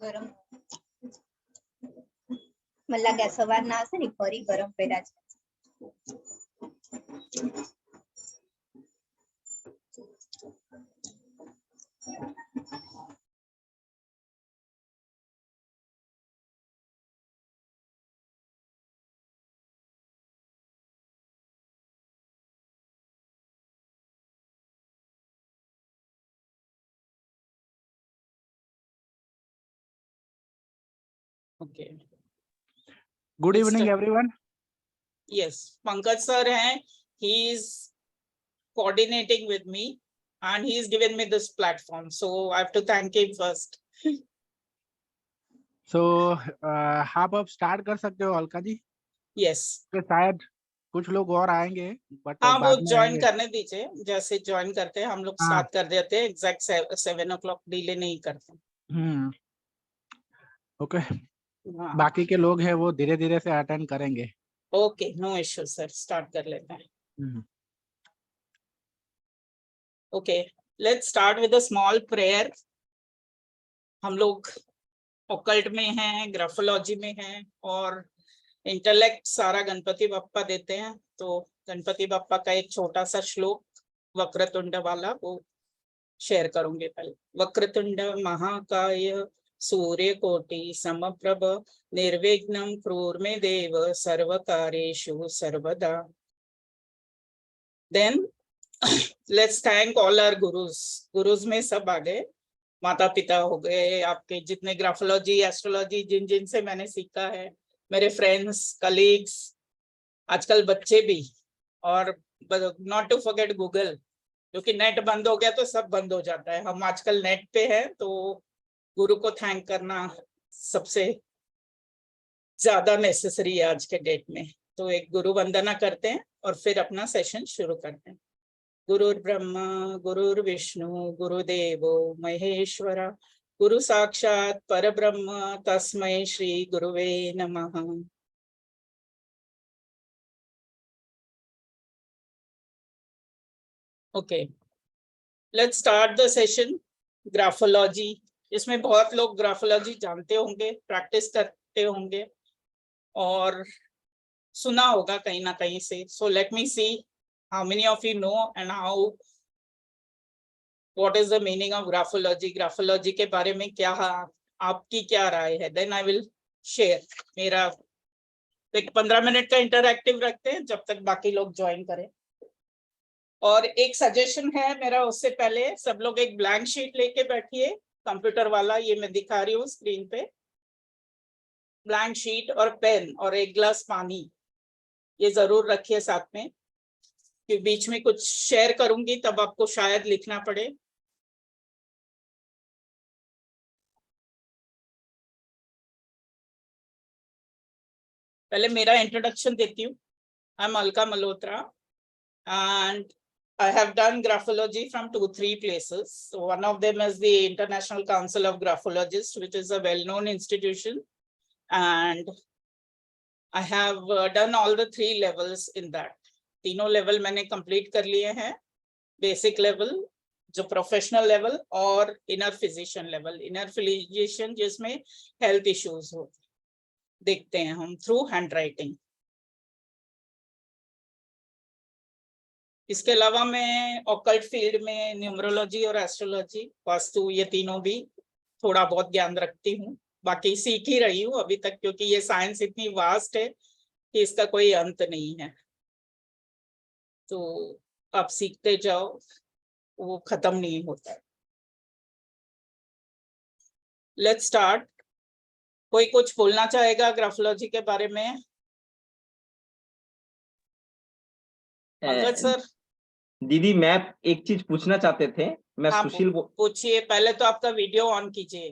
गरम મને લાગે સવારના હશે ને ફરી ગરમ પેડા છે. Okay. Good evening, everyone. Yes, Pankaj sir hai. He is coordinating with me and he is given me this platform. So I have to thank him first. So आप अब स्टार्ट कर सकते हो अलका जी. Yes. तो शायद कुछ लोग और आएंगे, बट हाँ वो ज्वाइन करने दीजिए. जैसे ज्वाइन करते हैं हम लोग स्टार्ट कर देते हैं. एग्जैक्ट 7 o'clock डिले नहीं करते. ओके. बाकी के लोग हैं वो धीरे धीरे से अटेंड करेंगे. Okay, no issue sir. Start कर लेते हैं. Okay, let's start with a small prayer. हम लोग ऑकल्ट में हैं, ग्राफोलॉजी में हैं और इंटेलेक्ट सारा गणपति बप्पा देते हैं. तो गणपति बप्पा का एक छोटा सा श्लोक वक्रतुंड वाला वो शेयर करूंगे. पहले वक्रतुंड महाकाय सूर्यकोटि समप्रभ निर्विघ्नं कुरु देव सर्वकार्येषु सर्वदा. Then let's thank all our gurus में सब आ गए. माता पिता हो गए, आपके जितने ग्राफोलॉजी एस्ट्रोलॉजी जिन से मैंने सीखा है, मेरे फ्रेंड्स कलीग्स, आजकल बच्चे भी, और नॉट टू फॉरगेट गूगल, क्योंकि नेट बंद हो गया तो सब बंद हो जाता है. हम आजकल नेट पे हैं तो गुरु को थैंक करना सबसे ज्यादा नेसेसरी है आज के डेट में. तो एक गुरु वंदना करते हैं और फिर अपना सेशन शुरू करते हैं. गुरुर् ब्रह्मा गुरुर्विष्णु गुरुदेवो महेश्वरा गुरु साक्षात परब्रह्म तस्मै श्री गुरुवे नमः. Okay, let's start the session. Graphology, इसमें बहुत लोग ग्राफोलॉजी जानते होंगे, प्रैक्टिस करते होंगे और सुना होगा कहीं ना कहीं से. So let me see how many of you know and what is the meaning of graphology. Graphology के बारे में क्या आपकी क्या राय है. Then I will share. मेरा एक 15 मिनट का इंटरैक्टिव रखते हैं जब तक बाकी लोग ज्वाइन करें. और एक सजेशन है मेरा, उससे पहले सब लोग एक ब्लैंक शीट लेके बैठिए, कंप्यूटर वाला, ये मैं दिखा रही हूँ स्क्रीन पे. ब्लैंक शीट और पेन और एक गिलास पानी ये जरूर रखिए साथ में, कि बीच में कुछ शेयर करूंगी तब आपको शायद लिखना पड़े. पहले मेरा इंट्रोडक्शन देती हूँ. I am Alka Malhotra and I have done graphology from 2-3 places. So one of them is the International Council of Graphologists, which is a well-known institution, and I have done all the 3 levels in that. तीनों level मैंने complete कर लिए हैं. Basic level जो professional level और inner physician level. Inner physician जिसमें health issues हो देखते हैं हम थ्रू हैंड राइटिंग. इसके अलावा मैं ऑकल्ट फील्ड में न्यूमरोलॉजी और एस्ट्रोलॉजी, वास्तु, ये तीनों भी थोड़ा बहुत ज्ञान रखती हूँ. बाकी सीख ही रही हूँ अभी तक, क्योंकि ये साइंस इतनी वास्ट है कि इसका कोई अंत नहीं है. तो आप सीखते जाओ, वो खत्म नहीं होता है. Let's start. कोई कुछ बोलना चाहेगा ग्राफोलॉजी के बारे में? पंकज सर. दीदी मैं एक चीज पूछना चाहते थे. मैं सुशील पूछिए. पहले तो आपका वीडियो ऑन कीजिए.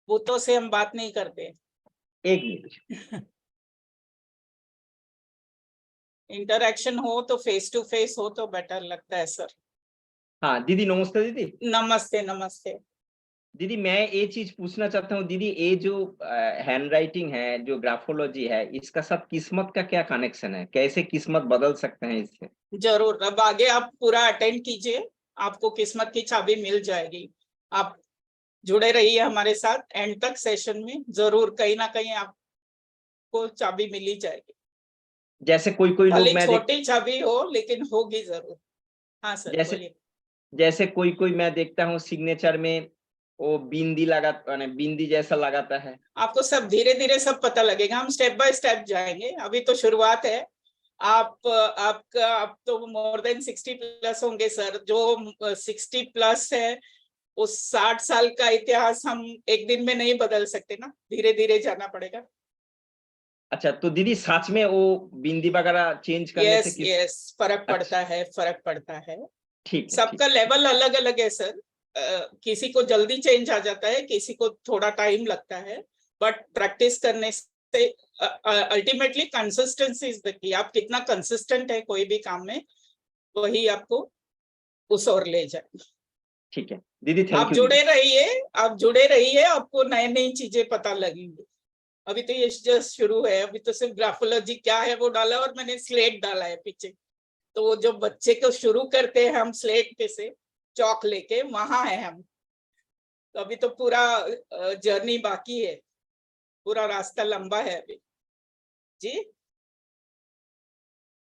बूतों से हम बात नहीं करते. एक मिनट. इंटरैक्शन हो तो फेस टू फेस हो तो बेटर लगता है सर. हाँ दीदी नमस्ते. दीदी नमस्ते. नमस्ते दीदी, मैं ये चीज पूछना चाहता हूँ दीदी, ये जो हैंड राइटिंग है, जो ग्राफोलॉजी है, इसका साथ किस्मत का क्या कनेक्शन है? कैसे किस्मत बदल सकते हैं इससे? जरूर. अब आगे आप पूरा अटेंड कीजिए, आपको किस्मत की चाबी मिल जाएगी. आप जुड़े रहिए हमारे साथ एंड तक सेशन में, जरूर कहीं ना कहीं आपको चाबी मिली जाएगी। जैसे कोई कोई लोग भले मैं छोटी चाबी हो लेकिन होगी जरूर। हाँ सर जैसे बोलिए। जैसे कोई कोई मैं देखता हूँ सिग्नेचर में वो बिंदी लगा, माने बिंदी जैसा लगाता है। आपको सब धीरे धीरे सब पता लगेगा, हम स्टेप बाय स्टेप जाएंगे, अभी तो शुरुआत है। आपका आप तो मोर देन 60 प्लस होंगे सर, जो 60 प्लस है उस 60 साल का इतिहास हम एक दिन में नहीं बदल सकते ना, धीरे धीरे जाना पड़ेगा। अच्छा, तो दीदी सच में वो बिंदी वगैरह चेंज करने से यस किस? यस, फर्क अच्छा, पड़ता है, फर्क पड़ता है। ठीक है, ठीक। सबका लेवल अलग अलग है सर। किसी को जल्दी चेंज आ जाता है, किसी को थोड़ा टाइम लगता है, बट प्रैक्टिस करने से ultimately consistency is the key. आप कितना कंसिस्टेंट है कोई भी काम में, वही आपको उस ओर ले जाए। ठीक है दीदी, थैंक आप यू दीदी। जुड़े रहिए, आप जुड़े रहिए, आपको नई नई चीजें पता लगेंगी। अभी तो ये जस्ट शुरू है, अभी तो सिर्फ ग्राफोलॉजी क्या है वो डाला और मैंने स्लेट डाला है पीछे। तो वो जो बच्चे को शुरू करते हैं हम स्लेट पे से चौक लेके, वहां है हम। तो अभी तो पूरा जर्नी बाकी है, पूरा रास्ता लंबा है अभी जी।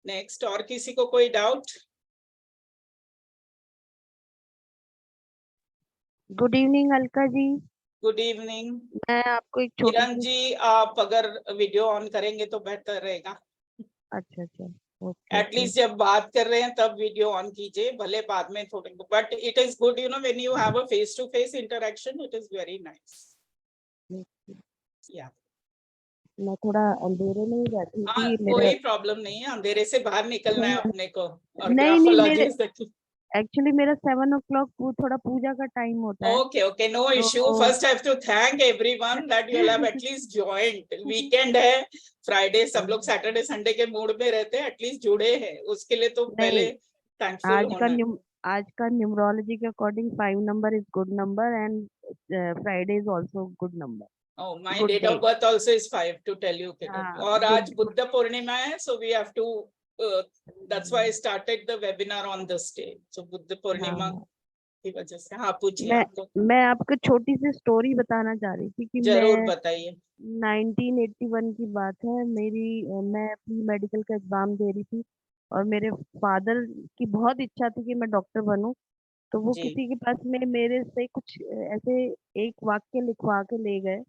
नेक्स्ट, और किसी को कोई doubt? Good evening Alka ji. Good evening. मैं आपको एक छोटी किरण सी। जी, आप अगर वीडियो ऑन करेंगे तो बेहतर रहेगा। अच्छा अच्छा, ओके ओके। एटलीस्ट जब बात कर रहे हैं तब वीडियो ऑन कीजिए, भले बाद में थोड़े, but it is good you know when you have a face to face interaction, it is very nice. या मैं थोड़ा अंधेरे में ही बैठी हाँ, थी मेरा। कोई प्रॉब्लम नहीं है, अंधेरे से बाहर निकलना है अपने को। और नहीं नहीं, मेरे ग्राफोलॉजी एक्चुअली मेरा 7 o'clock थोड़ा पूजा का टाइम होता है okay, okay, no issue. तो। First, I have to thank everyone that you have at least joined. Weekend है, Friday, सब लोग Saturday, Sunday के मूड में रहते हैं, at least जुड़े हैं, उसके लिए तो नहीं, पहले thankful होना है। आज का न्यूमरोलॉजी के according 5 number is good number and Friday is also good number. Oh, my good date day. of birth also is 5 to tell you, Kiran. हाँ, और गुड आज बुद्ध पूर्णिमा है, so we have to. That's why I started the webinar on this day. So Buddha Purnima हाँ। की वजह से। हाँ, पूछिए मैं आपको। मैं आपको छोटी सी स्टोरी बताना चाह रही थी कि जरूर मैं बताइए। 1981 की बात है। मैं अपनी मेडिकल का एग्जाम दे रही थी और मेरे फादर की बहुत इच्छा थी कि मैं डॉक्टर बनूं। तो वो जी, किसी के पास में मेरे से कुछ ऐसे एक वाक्य लिखवा के ले गए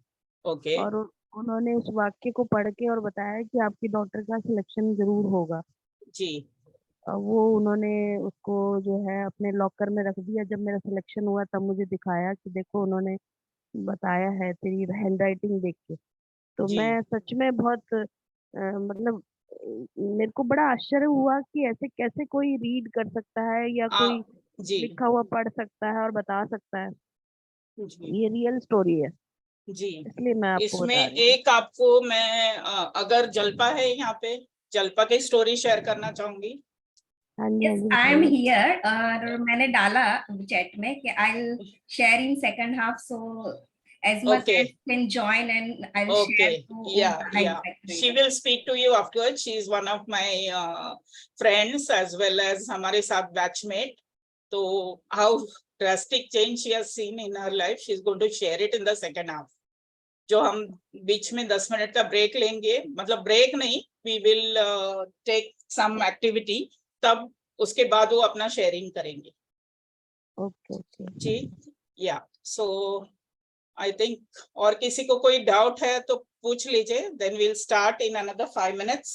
okay, और उन्होंने उस वाक्य को पढ़ के और बताया कि आपकी डॉक्टर का सिलेक्शन जरूर होगा। जी, वो उन्होंने उसको जो है अपने लॉकर में रख दिया। जब मेरा सिलेक्शन हुआ तब मुझे दिखाया कि देखो उन्होंने बताया है तेरी हैंड राइटिंग देख के। तो जी, मैं सच में बहुत मतलब मेरे को बड़ा आश्चर्य हुआ कि ऐसे कैसे कोई रीड कर सकता है या कोई जी, लिखा हुआ पढ़ सकता है और बता सकता है। जी, ये रियल स्टोरी है, जी। इसलिए मैं आपको इसमें बता रही थी। एक आपको मैं अगर जलपा है यहाँ पे, जलपा की स्टोरी शेयर करना चाहूंगी। हाँ जी हाँ यस, जी, आई एम बताइए। हियर। और मैंने डाला चैट में कि आई will share in second half, so as much okay, as can join, and I will share okay, to yeah, the yeah. high She will speak to you afterwards. She is one of my friends as well as हमारे साथ batchmate. So how drastic change she has seen in her life, she is going to share it in the second half. जो हम बीच में 10 minute का break लेंगे, मतलब break नहीं, we will take some activity, तब उसके बाद वो अपना शेयरिंग करेंगे। Okay okay. जी, या सो आई थिंक और किसी को कोई डाउट है तो पूछ लीजिए, then we'll start in another 5 minutes.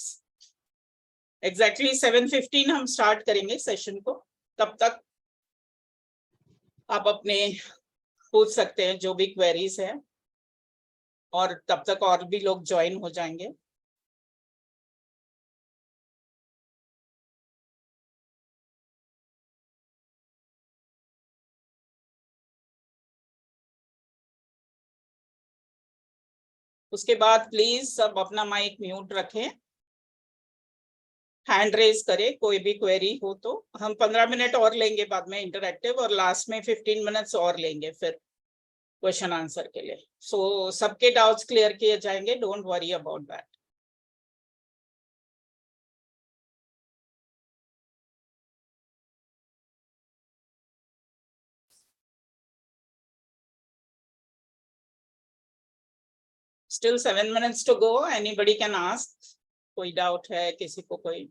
Exactly 7:15 हम स्टार्ट करेंगे सेशन को। तब तक आप अपने पूछ सकते हैं जो भी क्वेरीज है, और तब तक और भी लोग ज्वाइन हो जाएंगे। उसके बाद प्लीज सब अपना माइक म्यूट रखें, हैंड रेज करें, कोई भी क्वेरी हो तो। हम 15 मिनट और लेंगे बाद में इंटरैक्टिव, और लास्ट में 15 मिनट्स और लेंगे फिर क्वेश्चन आंसर के लिए। सो सबके डाउट्स क्लियर किए जाएंगे, don't worry about that. Still 7 minutes to go. Anybody can ask. कोई डाउट है किसी को, कोई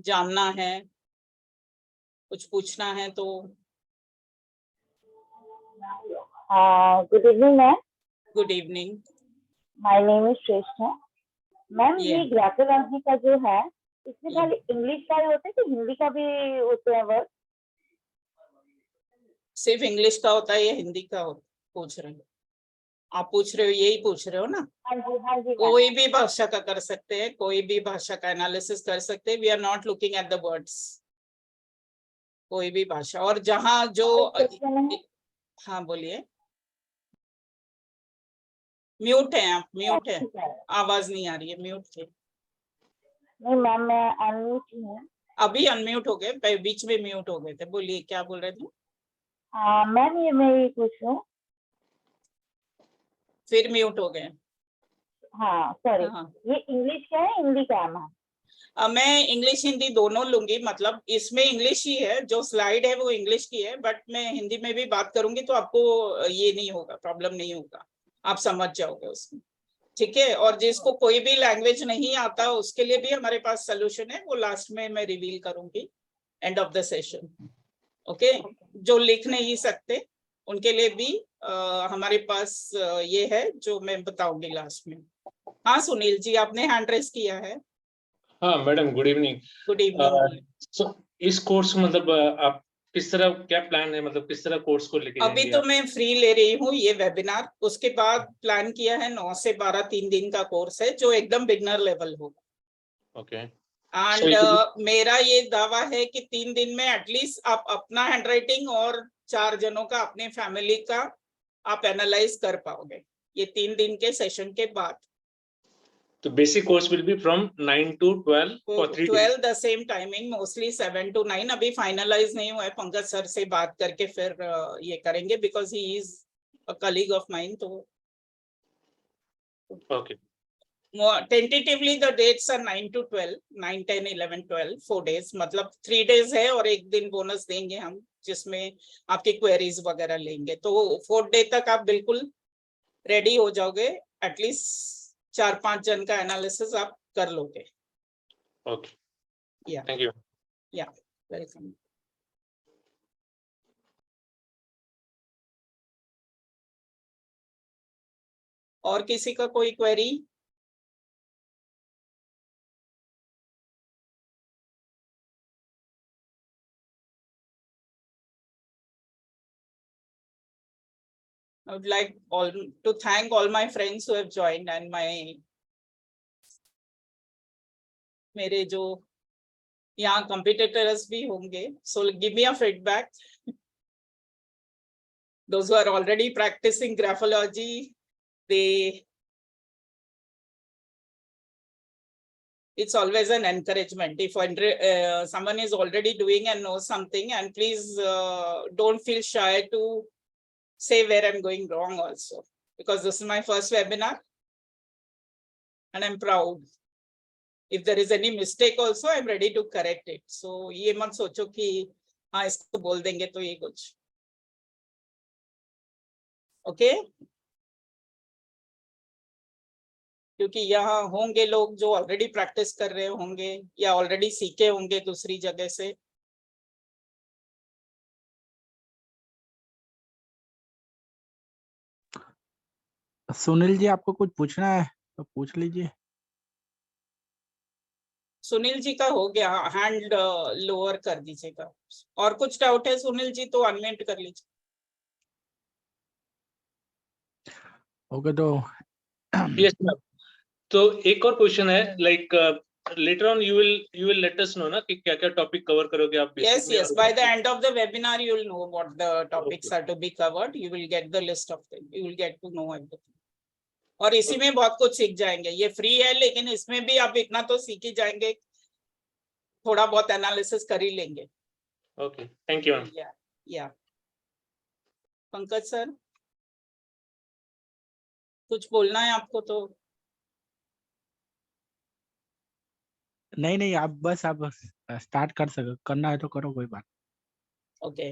जानना है, कुछ पूछना है तो? Good evening ma'am, good evening. My name is Shreshtha. Ma'am Yeah. ये ग्राफोलॉजी का जो है इसमें खाली इंग्लिश का ही होता है कि हिंदी का भी होते हैं वर्ड? सिर्फ इंग्लिश का होता है या हिंदी का पूछ रहे हो आप? पूछ रहे हो, यही पूछ रहे हो ना? हाँ जी, हाँ जी। कोई भी भाषा का कर सकते हैं, कोई भी भाषा का एनालिसिस कर सकते हैं। We are not looking at the words, कोई भी भाषा। और जहाँ जो हाँ बोलिए। म्यूट है आप, म्यूट है, आवाज नहीं आ रही है, म्यूट थे। नहीं मैम, मैं अनम्यूट हूँ। अभी अनम्यूट हो गए, बीच में म्यूट हो गए थे। बोलिए क्या बोल रहे थे? मैम ये मैं ये पूछ रहा हूँ। फिर म्यूट हो गए। हाँ सॉरी, हाँ। ये इंग्लिश का है हिंदी का है मैम? मैं इंग्लिश हिंदी दोनों लूंगी, मतलब इसमें इंग्लिश ही है, जो स्लाइड है वो इंग्लिश की है, बट मैं हिंदी में भी बात करूंगी तो आपको ये नहीं होगा, प्रॉब्लम नहीं होगा, आप समझ जाओगे उसमें। ठीक है। और जिसको कोई भी लैंग्वेज नहीं आता उसके लिए भी हमारे पास सोल्यूशन है, वो लास्ट में मैं रिवील करूंगी end of the session. Okay. जो लिख नहीं सकते उनके लिए भी हमारे पास ये है जो मैं बताऊंगी लास्ट में। हाँ सुनील जी, आपने हैंड रेस किया है। हाँ madam, good evening. Good evening. इस कोर्स मतलब आप किस तरह, क्या प्लान है, मतलब किस तरह कोर्स को लेके अभी जाएंगे तो आप? मैं फ्री ले रही हूँ ये वेबिनार, उसके बाद प्लान किया है 9 से 12 3 दिन का कोर्स है जो एकदम बिगनर लेवल होगा। ओके। एंड मेरा ये दावा है कि 3 दिन में एटलीस्ट आप अपना हैंडराइटिंग और 4 जनों का, अपने फैमिली का आप एनालाइज कर पाओगे ये 3 दिन के सेशन के बाद। तो basic course will be from 9 to 12 for 3 days. 12 the same timing, mostly 7 to 9। अभी फाइनलाइज नहीं हुआ है, पंकज सर से बात करके फिर ये करेंगे, because he is a colleague of mine. तो Okay. Tentatively the dates are 9 to 12, 9, 10, 11, 12, 4 days, मतलब 3 days है और एक दिन बोनस देंगे हम जिसमें आपकी क्वेरीज वगैरह लेंगे। तो 4th डे तक आप बिल्कुल रेडी हो जाओगे, एटलीस्ट 4-5 जन का एनालिसिस आप कर लोगे। Okay. Yeah. Thank you. Yeah, welcome. और किसी का कोई query? I would like to thank all my friends who have joined and मेरे जो यहाँ competitors भी होंगे, so give me a feedback. Those who are already practicing graphology, it's always an encouragement if someone is already doing and knows something, and please don't feel shy to say where I'm going wrong also, because this is my first webinar and I'm proud. If there is any mistake also, I'm ready to correct it. So ये मत सोचो कि हाँ इसको बोल देंगे तो ये कुछ। ओके। क्योंकि यहाँ होंगे लोग जो ऑलरेडी प्रैक्टिस कर रहे होंगे या ऑलरेडी सीखे होंगे दूसरी जगह से। सुनील जी, आपको कुछ पूछना है तो पूछ लीजिए। सुनील जी का हो गया, हैंड लोअर कर दीजिएगा। और कुछ डाउट है सुनील जी तो अनम्यूट कर लीजिए। ओके, तो Yes, ma'am. तो एक और क्वेश्चन है, like later on you will let us know ना कि क्या क्या टॉपिक कवर करोगे आप बेसिक Yes, में। yes. By the end of the webinar, you will know what the topics Okay. are to be covered. You will get the list of them. You will get to know everything. और इसी में बहुत कुछ सीख जाएंगे। ये free है लेकिन इसमें भी आप इतना तो सीख ही जाएंगे, थोड़ा बहुत एनालिसिस कर ही लेंगे। Okay, thank you, ma'am. या पंकज सर, कुछ बोलना है आपको तो? नहीं, आप बस आप स्टार्ट करना है तो करो, कोई बात। ओके।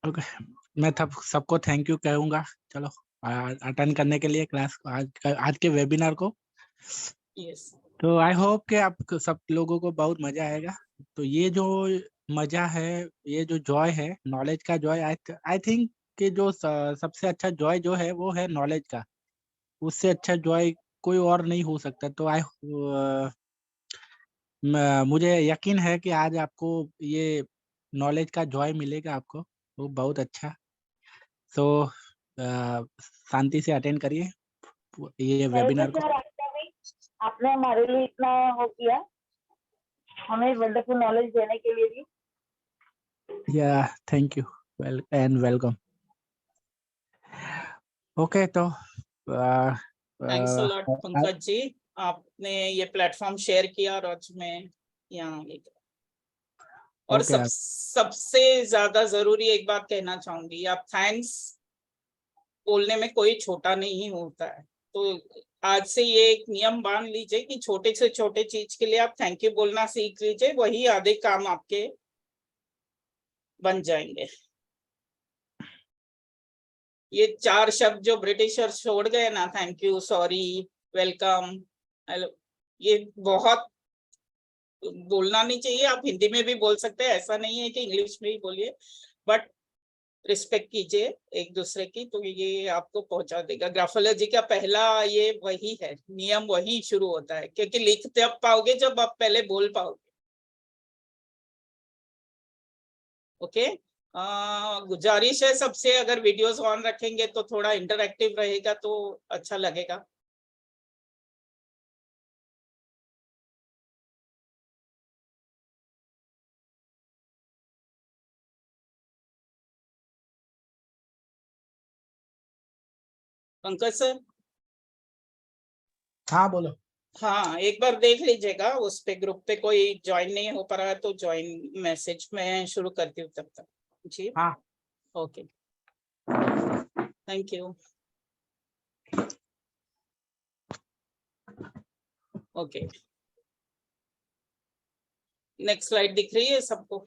ओके, मैं सबको थैंक यू कहूंगा। चलो अटेंड करने के लिए क्लास आज के वेबिनार को। यस तो आई होप कि आप सब लोगों को बहुत मजा आएगा। तो ये जो मजा है, ये जो जॉय है, नॉलेज का जॉय, आई थिंक कि जो सबसे अच्छा जॉय जो है वो है नॉलेज का। उससे अच्छा जॉय कोई और नहीं हो सकता। तो मुझे यकीन है कि आज आपको ये नॉलेज का जॉय मिलेगा आपको, वो बहुत अच्छा। सो शांति से अटेंड करिए ये वेबिनार को। सर आपने हमारे लिए इतना हो किया, हमें वंडरफुल नॉलेज देने के लिए भी। या thank you and welcome. Okay, तो thanks a lot Pankaj ji, आपने ये प्लेटफॉर्म शेयर किया और आज मैं यहाँ आ गई। और ओके, सबसे ज्यादा जरूरी एक बात कहना चाहूंगी, आप थैंक्स बोलने में कोई छोटा नहीं होता है। तो आज से ये एक नियम बांध लीजिए कि छोटे से छोटे चीज के लिए आप थैंक यू बोलना सीख लीजिए, वही आधे काम आपके बन जाएंगे। ये 4 शब्द जो ब्रिटिशर्स छोड़ गए ना, thank you, sorry, welcome, hello, ये बहुत बोलना नहीं चाहिए। आप हिंदी में भी बोल सकते हैं, ऐसा नहीं है कि इंग्लिश में ही बोलिए, बट रिस्पेक्ट कीजिए एक दूसरे की, तो ये आपको पहुंचा देगा। ग्राफोलॉजी का पहला ये वही है, नियम वही शुरू होता है, क्योंकि लिख तब पाओगे जब आप पहले बोल पाओगे। ओके, गुजारिश है सबसे, अगर वीडियोस ऑन रखेंगे तो थोड़ा इंटरैक्टिव रहेगा तो अच्छा लगेगा। पंकज सर, हाँ बोलो। हाँ एक बार देख लीजिएगा उस पे, ग्रुप पे कोई ज्वाइन नहीं हो पा रहा है तो ज्वाइन मैसेज में शुरू करती हूँ तब तक जी। हाँ, okay, thank you. Okay, next slide दिख रही है सबको?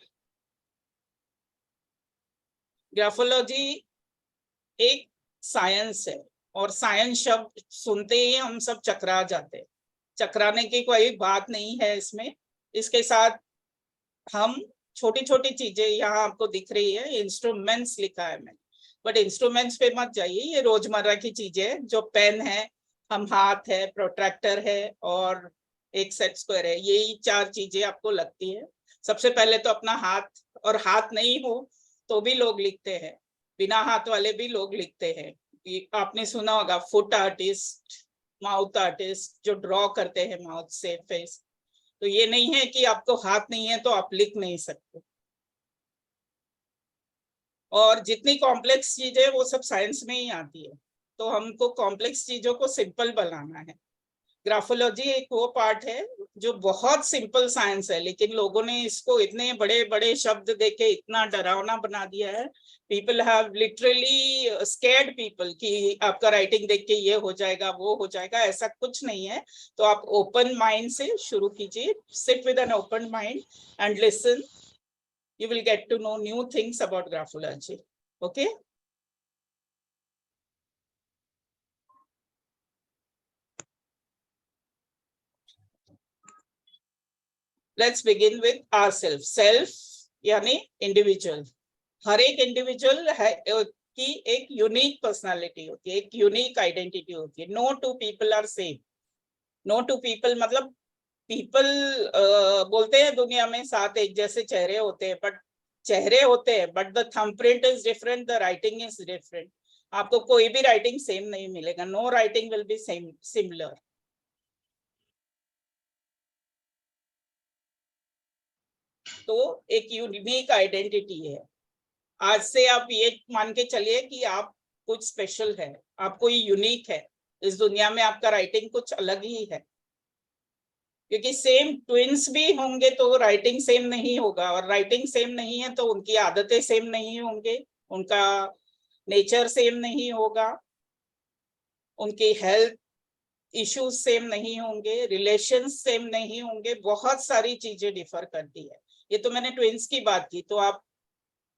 ग्राफोलॉजी एक साइंस है, और साइंस शब्द सुनते ही हम सब चकरा जाते हैं। चकराने की कोई बात नहीं है इसमें। इसके साथ हम छोटी छोटी चीजें, यहाँ आपको दिख रही है इंस्ट्रूमेंट्स लिखा है मैंने, बट इंस्ट्रूमेंट्स पे मत जाइए, ये रोजमर्रा की चीजें, जो पेन है, हम हाथ है, प्रोट्रैक्टर है, और एक सेट स्क्वायर है, यही 4 चीजें आपको लगती है। सबसे पहले तो अपना हाथ, और हाथ नहीं हो तो भी लोग लिखते हैं, बिना हाथ वाले भी लोग लिखते हैं। आपने सुना होगा फुट आर्टिस्ट, माउथ आर्टिस्ट, जो ड्रॉ करते हैं माउथ से फेस। तो ये नहीं है कि आपको हाथ नहीं है तो आप लिख नहीं सकते। और जितनी कॉम्प्लेक्स चीजें वो सब साइंस में ही आती है, तो हमको कॉम्प्लेक्स चीजों को सिंपल बनाना है। ग्राफोलॉजी एक वो पार्ट है जो बहुत सिंपल साइंस है, लेकिन लोगों ने इसको इतने बड़े बड़े शब्द देके इतना डरावना बना दिया है। People have literally scared people कि आपका राइटिंग देख के ये हो जाएगा, वो हो जाएगा, ऐसा कुछ नहीं है। तो आप ओपन माइंड से शुरू कीजिए, sit with an open mind and listen, you will get to know new things about graphology. Okay, let's begin with ourselves. Self यानी इंडिविजुअल। हर एक इंडिविजुअल है की एक यूनिक पर्सनालिटी होती है, एक यूनिक आइडेंटिटी होती है। No two people are same. No two people मतलब पीपल बोलते हैं दुनिया में 7 एक जैसे चेहरे होते हैं, बट चेहरे होते हैं, but the thumbprint is different, the writing is different. आपको कोई भी राइटिंग सेम नहीं मिलेगा, no writing will be same similar. तो एक यूनिक आइडेंटिटी है। आज से आप ये मान के चलिए कि आप कुछ स्पेशल है, आप कोई यूनिक है इस दुनिया में, आपका राइटिंग कुछ अलग ही है। क्योंकि सेम ट्विंस भी होंगे तो राइटिंग सेम नहीं होगा, और राइटिंग सेम नहीं है तो उनकी आदतें सेम नहीं होंगे, उनका नेचर सेम नहीं होगा, उनकी हेल्थ इश्यूज सेम नहीं होंगे, रिलेशंस सेम नहीं होंगे, बहुत सारी चीजें डिफर करती है। ये तो मैंने ट्विंस की बात की। तो आप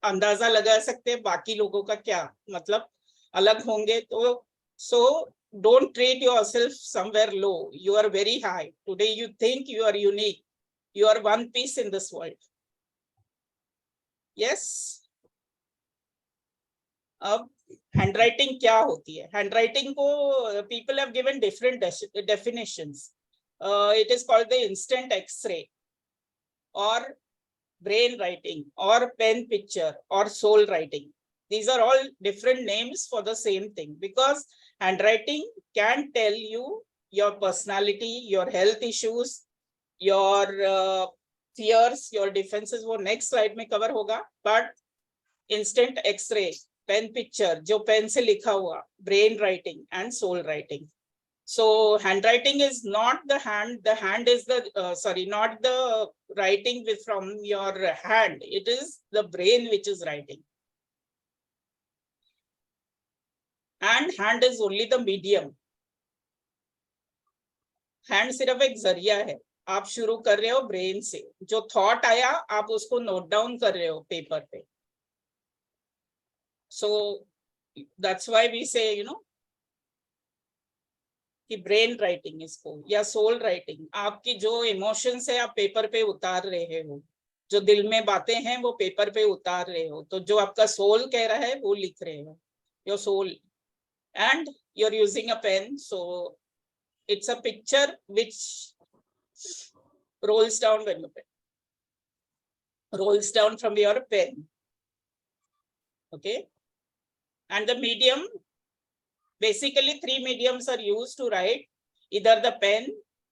अंदाजा लगा सकते हैं बाकी लोगों का क्या मतलब अलग होंगे। तो so don't treat yourself somewhere low. You are very high. Today you think you are unique. You are one piece in this world. Yes. अब handwriting क्या होती है? Handwriting को people have given different definitions. It is called the instant X-ray, or brain writing, or pen picture, or soul writing. These are all different names for the same thing, because handwriting can tell you your personality, your health issues, your fears, your defenses. वो next slide में cover होगा. But instant X-ray, pen picture, जो pen से लिखा हुआ, brain writing and soul writing. So handwriting is not the hand. The hand is the not the writing with from your hand. It is the brain which is writing. And hand is only the medium. Hand सिर्फ एक जरिया है. आप शुरू कर रहे हो brain से, जो थॉट आया आप उसको नोट डाउन कर रहे हो पेपर पे. So that's why we say, you know, कि ब्रेन राइटिंग इसको, या सोल राइटिंग. आपकी जो इमोशंस है आप पेपर पे उतार रहे हो, जो दिल में बातें हैं वो पेपर पे उतार रहे हो. तो जो आपका सोल कह रहा है वो लिख रहे हो, your soul. And you are using a pen, so it's a picture which rolls down when you rolls down from your pen. Okay. And the medium, basically 3 mediums are used to write, either the pen,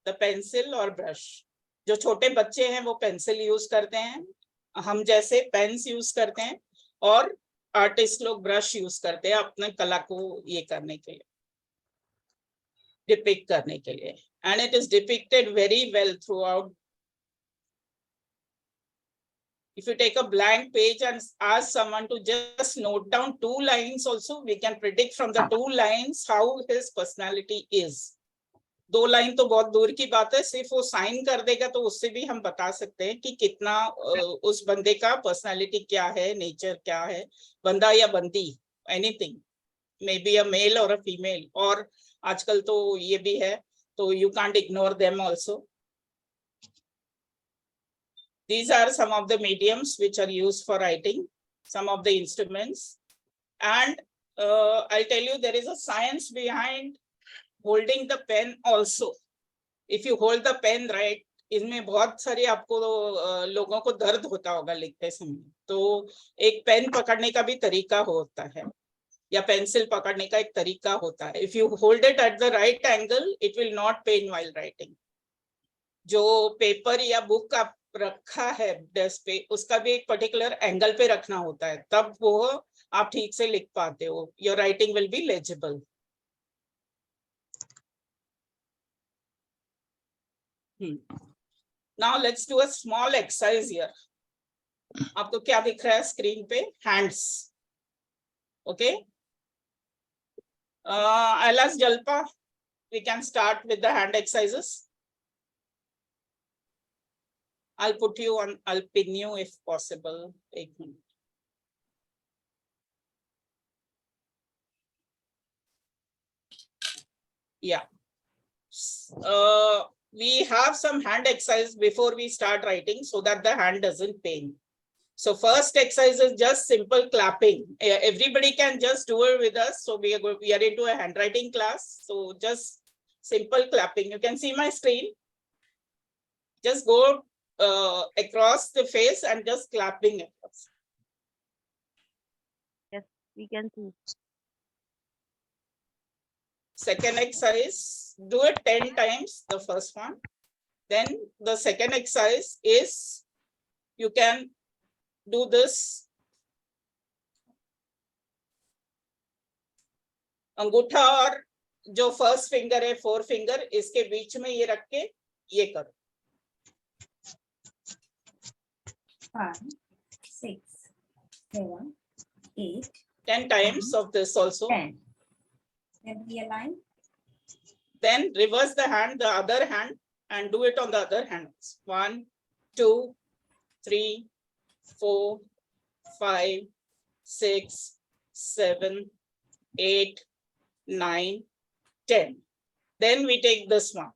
the pencil or brush. जो छोटे बच्चे हैं वो pencil use करते हैं, हम जैसे pens use करते हैं, और आर्टिस्ट लोग ब्रश यूज करते हैं अपने कला को ये करने के लिए, डिपिक्ट करने के लिए. And it is depicted very well throughout. If you take a blank page and ask someone to just note down 2 lines also, we can predict from the 2 lines how his personality is. 2 line तो बहुत दूर की बात है, सिर्फ वो sign कर देगा तो उससे भी हम बता सकते हैं कि कितना उस बंदे का पर्सनालिटी क्या है, नेचर क्या है, बंदा या बंदी, anything, may be a male और अ फीमेल. और आजकल तो ये भी है, तो you can't ignore them also. These are some of the mediums which are used for writing, some of the instruments. And I'll tell you, there is a science behind holding the pen also. If you hold the pen right, इसमें बहुत सारे आपको लोगों को दर्द होता होगा लिखते समय, तो एक पेन पकड़ने का भी तरीका होता है, या पेंसिल पकड़ने का एक तरीका होता है. If you hold it at the right angle, it will not pain while writing. जो पेपर या बुक आप रखा है डेस्क पे, उसका भी एक पर्टिकुलर एंगल पे रखना होता है, तब वो आप ठीक से लिख पाते हो. Your writing will be legible. Now let's do a small exercise here. आपको क्या दिख रहा है स्क्रीन पे? Hands. Okay. I'll ask Jalpa. We can start with the hand exercises. I'll put you on, I'll pin you if possible. एक minute. Yeah. We have some hand exercise before we start writing so that the hand doesn't pain. So first exercise is just simple clapping. Everybody can just do it with us. So we are into a handwriting class. So just simple clapping. You can see my screen. Just go across the face and just clapping across. Yes, we can see. Second exercise, do it 10 times, the first one. Then the second exercise is, you can do this. अंगूठा और जो first finger है, 4 finger, इसके बीच में ये रख के ये करो. 5, 6, 7, 8, 10 times of this also. 10. Then realign. Then reverse the hand, the other hand, and do it on the other hand. 1, 2, 3, 4, 5, 6, 7, 8, 9, 10. Then we take this one.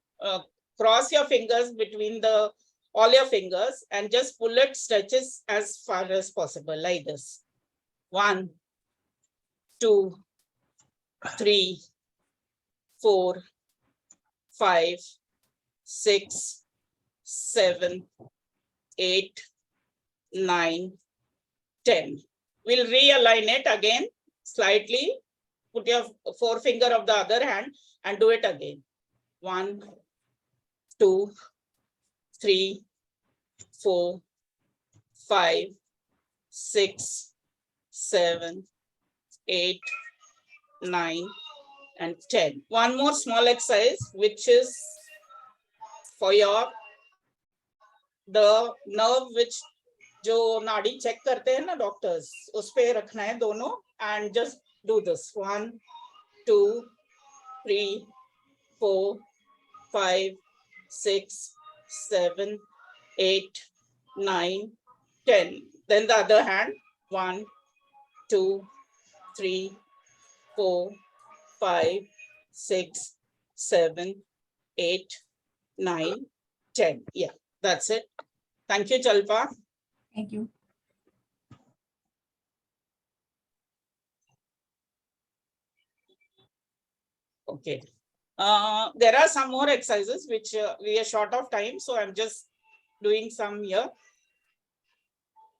Cross your fingers between all your fingers and just pull it, stretches as far as possible like this. 1, 2, 3, 4, 5, 6, 7, 8, 9, 10. We'll realign it again slightly. Put your forefinger of the other hand and do it again. 1, 2, 3, 4, 5, 6, 7, 8, 9, and 10. One more small exercise, which is for the nerve which जो नाड़ी check करते हैं ना doctors, उस पे रखना है दोनों and just do this. 1, 2, 3, 4, 5, 6, 7, 8, 9, 10. Then the other hand. 1, 2, 3, 4, 5, 6, 7, 8, 9, 10. Yeah, that's it. Thank you, Chalpa. Thank you. Okay. There are some more exercises which we are short of time, so I'm just doing some here.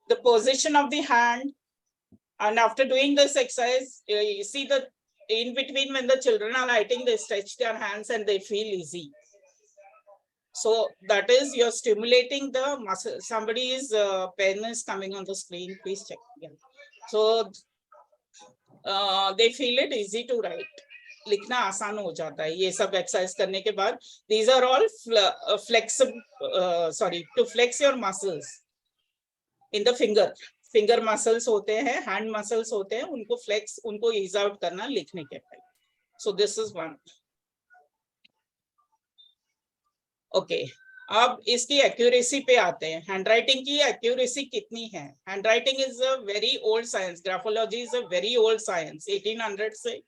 The position of the hand, and after doing this exercise, you see the in between when the children are writing, they stretch their hands and they feel easy. So that is, you're stimulating the muscle. Somebody's pen is coming on the screen. Please check. Yeah. So they feel it easy to write. लिखना आसान हो जाता है ये सब exercise करने के बाद. These are all flexible. To flex your muscles in the finger. Finger muscles होते हैं, hand muscles होते हैं, उनको flex, उनको ease out करना लिखने के बाद. So this is one. Okay. अब इसकी एक्यूरेसी पे आते हैं. हैंडराइटिंग की एक्यूरेसी कितनी है? Handwriting is a very old science. Graphology is a very old science. 1800 से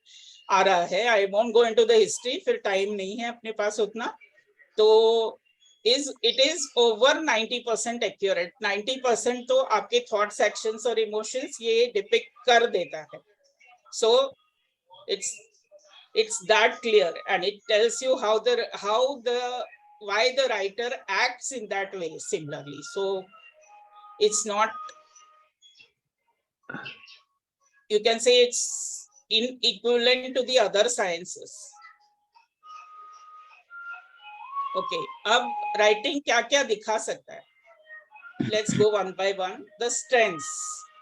आ रहा है. I won't go into the history, फिर टाइम नहीं है अपने पास उतना. तो it is over 90% accurate. 90% तो आपके thoughts, actions और emotions ये depict कर देता है. So it's that clear, and it tells you why the writer acts in that way similarly. So it's not, you can say it's equivalent to the other sciences. Okay, अब writing क्या क्या दिखा सकता है? Let's go one by one. The strengths,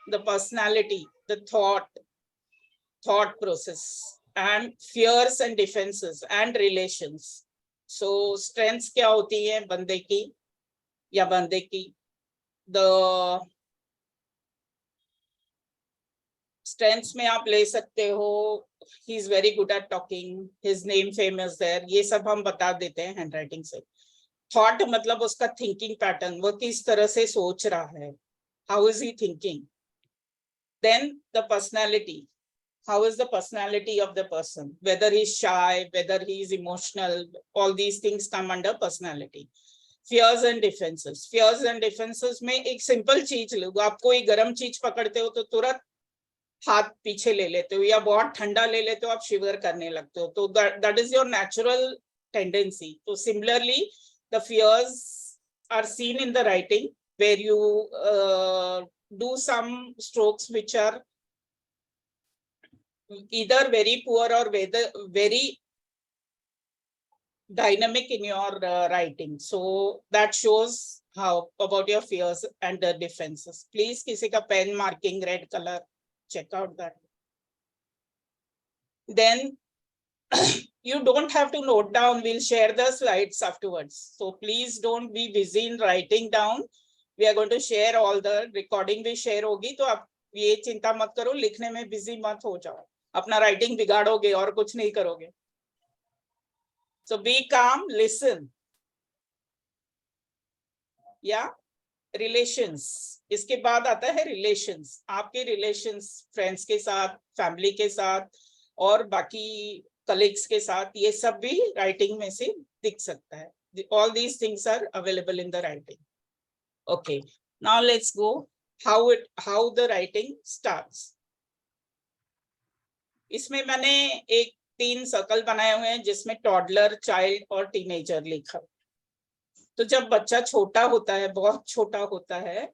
the personality, the thought process, and fears and defenses and relations. So strengths क्या होती है बंदे की या बंदे की? The strengths में आप ले सकते हो, he is very good at talking, his name famous there, ये सब हम बता देते हैं handwriting से. Thought मतलब उसका thinking pattern, वो किस तरह से सोच रहा है, how is he thinking. Then the personality, how is the personality of the person, whether he's shy, whether he's emotional, all these things come under personality. Fears and defenses. Fears and defenses में एक simple चीज लो, आप कोई गरम चीज पकड़ते हो तो तुरंत हाथ पीछे ले लेते हो, या बहुत ठंडा ले लेते हो, आप शिवर करने लगते हो. तो that is your natural tendency. So similarly, the fears are seen in the writing, where you do some strokes which are either very poor or very dynamic in your writing. So that shows how about your fears and the defenses. Please, किसी का pen marking red color, check out that. Then you don't have to note down. We'll share the slides afterwards. So please don't be busy in writing down. We are going to share all the recording भी share होगी, तो आप ये चिंता मत करो, लिखने में busy मत हो जाओ, अपना writing बिगाड़ोगे और कुछ नहीं करोगे. So be calm, listen. Yeah. Relations, इसके बाद आता है रिलेशंस, आपके रिलेशंस फ्रेंड्स के साथ, फैमिली के साथ और बाकी कलीग्स के साथ, ये सब भी राइटिंग में से दिख सकता है. All these things are available in the writing. Okay, now let's go how the writing starts. इसमें मैंने एक 3 सर्कल बनाए हुए हैं जिसमें टॉडलर, चाइल्ड और टीनेजर लिखा. तो जब बच्चा छोटा होता है, बहुत छोटा होता है,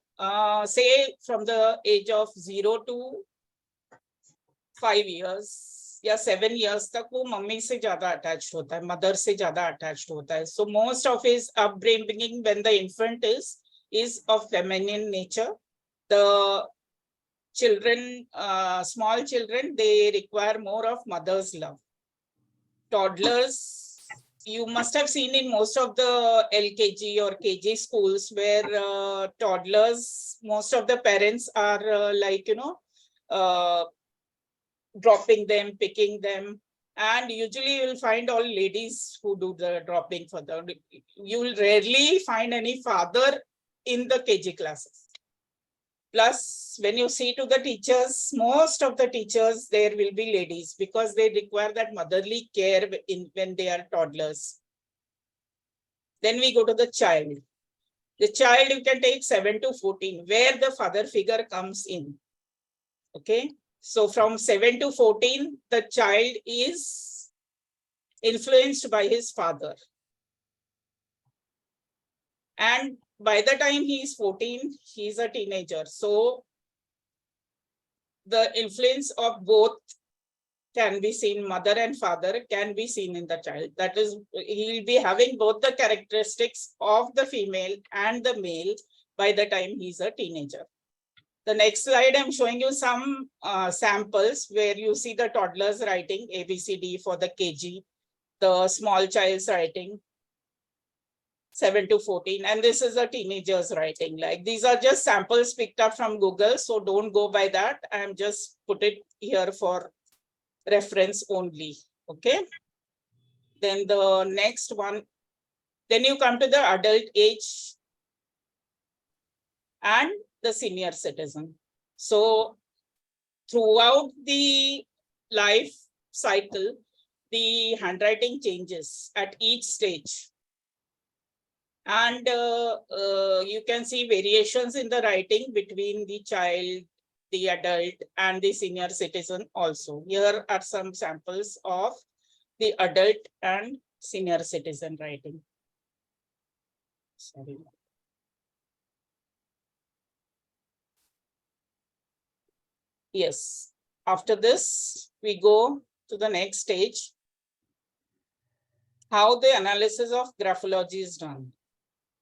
से from the age of 0 to 5 years या 7 years तक वो मम्मी से ज्यादा अटैच्ड होता है, मदर से ज्यादा अटैच्ड होता है. So most of his upbringing when the infant is of feminine nature. The children, small children, they require more of mother's love. Toddlers, you must have seen in most of the LKG or KG schools where toddlers, most of the parents are dropping them, picking them. And usually you will find all ladies who do the dropping for them. You will rarely find any father in the KG classes. Plus, when you see to the teachers, most of the teachers, there will be ladies because they require that motherly care when they are toddlers. Then we go to the child. The child you can take 7 to 14, where the father figure comes in. Okay. So from 7 to 14, the child is influenced by his father. And by the time he is 14, he is a teenager. So the influence of both can be seen, mother and father can be seen in the child. That is, he will be having both the characteristics of the female and the male by the time he is a teenager. The next slide, I'm showing you some samples where you see the toddlers writing ABCD for the KG, the small child's writing 7 to 14, and this is a teenager's writing. Like these are just samples picked up from Google, so don't go by that. I'm just put it here for reference only. Okay. Then the next one, then you come to the adult age and the senior citizen. So throughout the life cycle, the handwriting changes at each stage. And you can see variations in the writing between the child, the adult, and the senior citizen also. Here are some samples of the adult and senior citizen writing. Sorry. Yes. After this, we go to the next stage. How the analysis of graphology is done.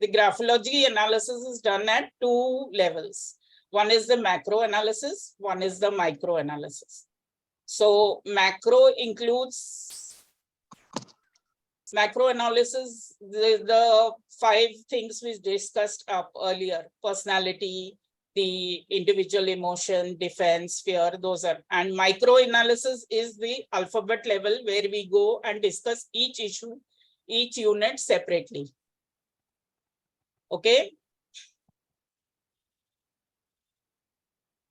The graphology analysis is done at 2 levels. One is the macro analysis, one is the micro analysis. So macro includes macro analysis, the 5 things we discussed up earlier: personality, the individual emotion, defense, fear, those are. And micro analysis is the alphabet level where we go and discuss each issue, each unit separately. Okay.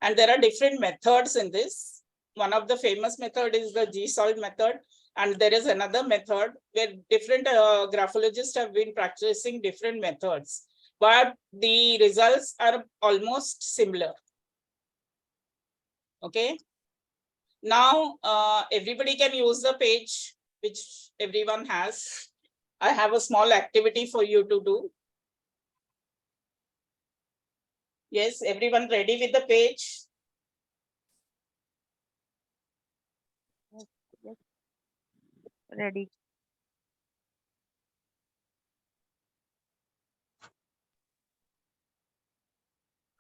And there are different methods in this. One of the famous method is the G-solve method. And there is another method where different graphologists have been practicing different methods, but the results are almost similar. Okay. Now, everybody can use the page which everyone has. I have a small activity for you to do. Yes, everyone ready with the page? Yes. Ready.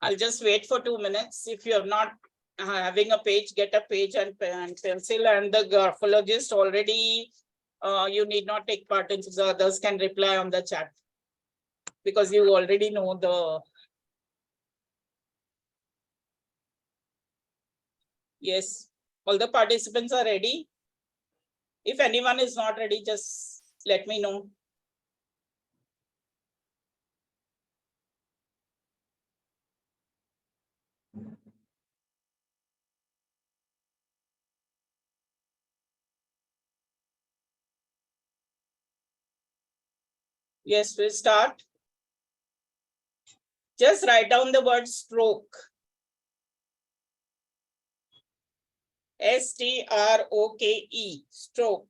I'll just wait for 2 minutes. If you're not having a page, get a page and pencil, and the graphologist already, you need not take part in the others can reply on the chat because you already know the. Yes, all the participants are ready. If anyone is not ready, just let me know. Yes, we start. Just write down the word stroke. S-T-R-O-K-E, stroke.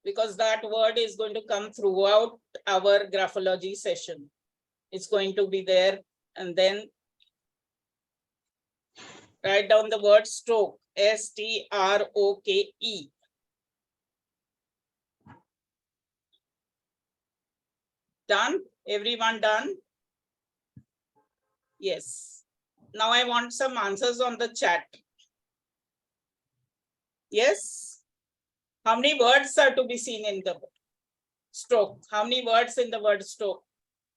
Because that word is going to come throughout our graphology session. It's going to be there, and then write down the word stroke, S-T-R-O-K-E. Done? Everyone done? Yes. Now I want some answers on the chat. Yes? How many words are to be seen in the stroke? How many words in the word stroke?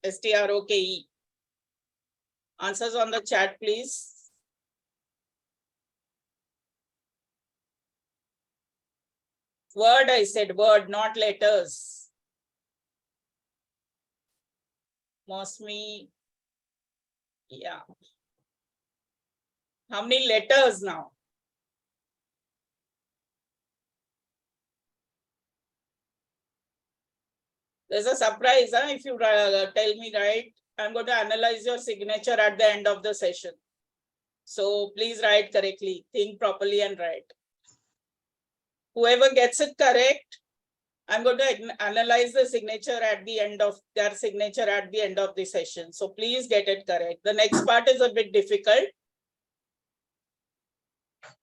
S-T-R-O-K-E. Answers on the chat, please. Word, I said word, not letters. Mosmi. Yeah. How many letters now? There's a surprise, huh? If you tell me right, I'm going to analyze your signature at the end of the session. So please write correctly, think properly and write. Whoever gets it correct, I'm going to analyze the signature at the end of their signature at the end of the session. So please get it correct. The next part is a bit difficult.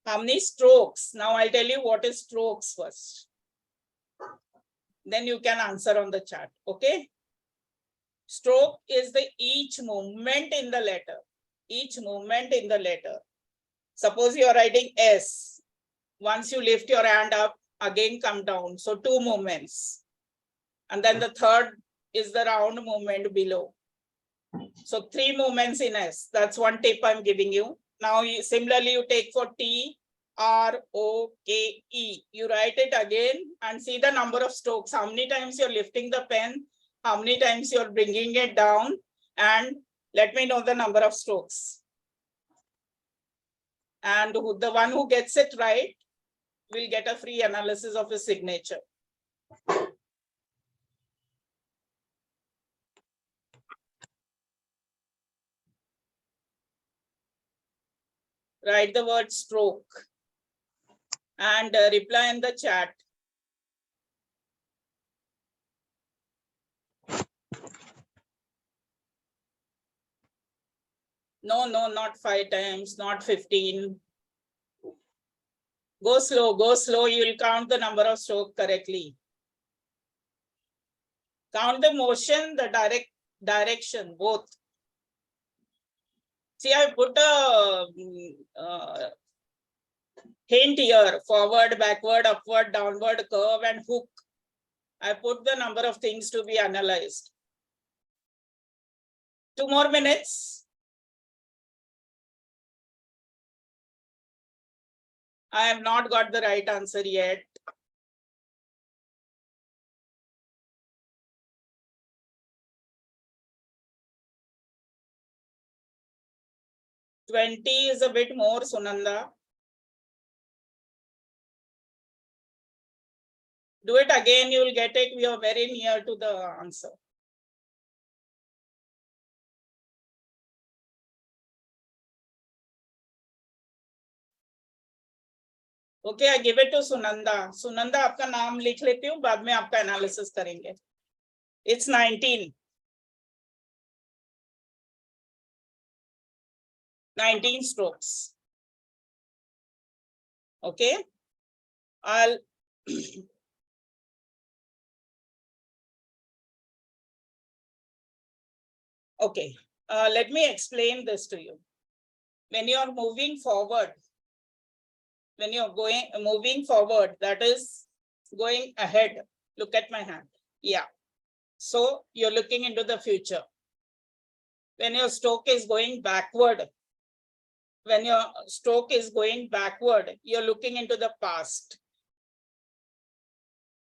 How many strokes? Now I'll tell you what is strokes first. Then you can answer on the chat. Okay. Stroke is the each movement in the letter. Each movement in the letter. Suppose you are writing S. Once you lift your hand up, again come down. So 2 movements. And then the third is the round movement below. So 3 movements in S. That's one tip I'm giving you. Now, similarly, you take for T, R, O, K, E. You write it again and see the number of strokes. How many times you're lifting the pen, how many times you're bringing it down, and let me know the number of strokes. And the one who gets it right will get a free analysis of his signature. Write the word stroke and reply in the chat. No, not 5 times, not 15. Go slow, you will count the number of strokes correctly. Count the motion, the direction, both. See, I put a hint here, forward, backward, upward, downward, curve, and hook. I put the number of things to be analyzed. 2 more minutes. I have not got the right answer yet. $20 is a bit more, Sunanda. Do it again, you will get it. We are very near to the answer. Okay, I give it to Sunanda. Sunanda, आपका नाम लिख लेती हूँ, बाद में आपका analysis करेंगे. It's 19. 19 strokes. Okay. I'll okay. Let me explain this to you. When you are moving forward, when you're moving forward, that is going ahead. Look at my hand. Yeah. So you're looking into the future. When your stroke is going backward, you're looking into the past.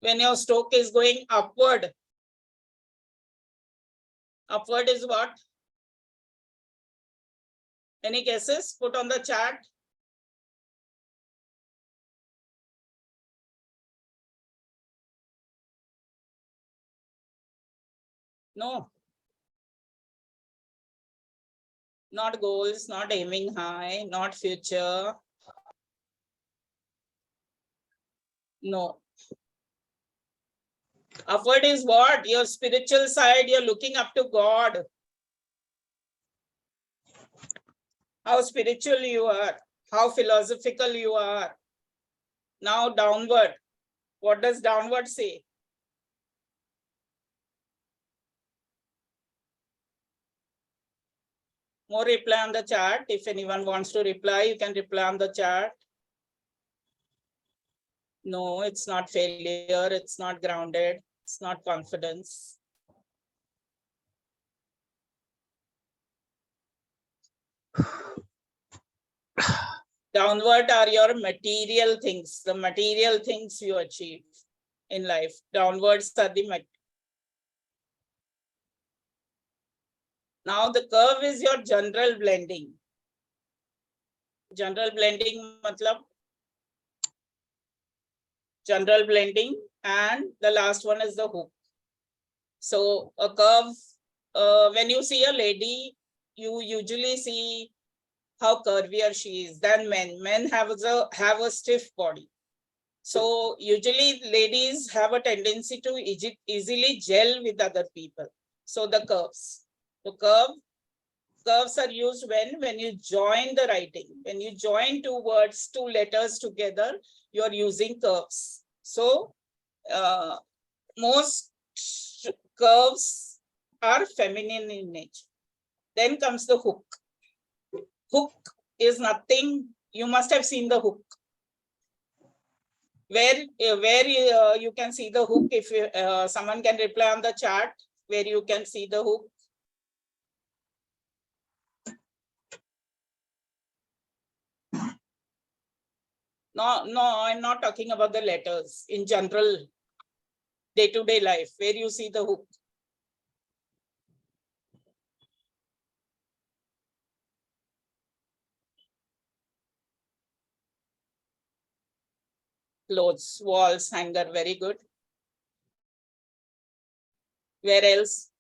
When your stroke is going upward is what? Any guesses? Put on the chat. No. Not goals, not aiming high, not future. No. Upward is what? Your spiritual side, you're looking up to God. How spiritual you are, how philosophical you are. Now downward. What does downward say? More reply on the chat. If anyone wants to reply, you can reply on the chat. No, it's not failure. It's not grounded. It's not confidence. Downward are your material things, the material things you achieve in life. Downwards are the material. Now the curve is your general blending. General blending matlab general blending, and the last one is the hook. So a curve, when you see a lady, you usually see how curvier she is than men. Men have a stiff body. So usually ladies have a tendency to easily gel with other people. So the curves. The curves are used when you join the writing. When you join two words, two letters together, you are using curves. So most curves are feminine in nature. Then comes the hook. Hook is nothing. You must have seen the hook. Where you can see the hook, if someone can reply on the chat, where you can see the hook. No, I'm not talking about the letters. In general, day-to-day life, where you see the hook. Clothes, walls, hanger, very good. Where else?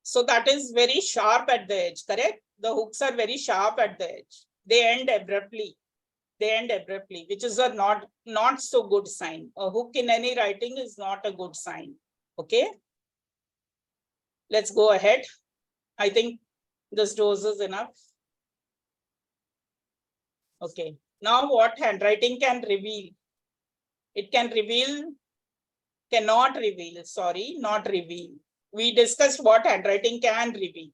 So that is very sharp at the edge, correct? The hooks are very sharp at the edge. They end abruptly. They end abruptly, which is a not so good sign. A hook in any writing is not a good sign. Okay. Let's go ahead. I think this dose is enough. Okay. Now what handwriting can reveal? It can reveal, cannot reveal, sorry, not reveal. We discussed what handwriting can reveal.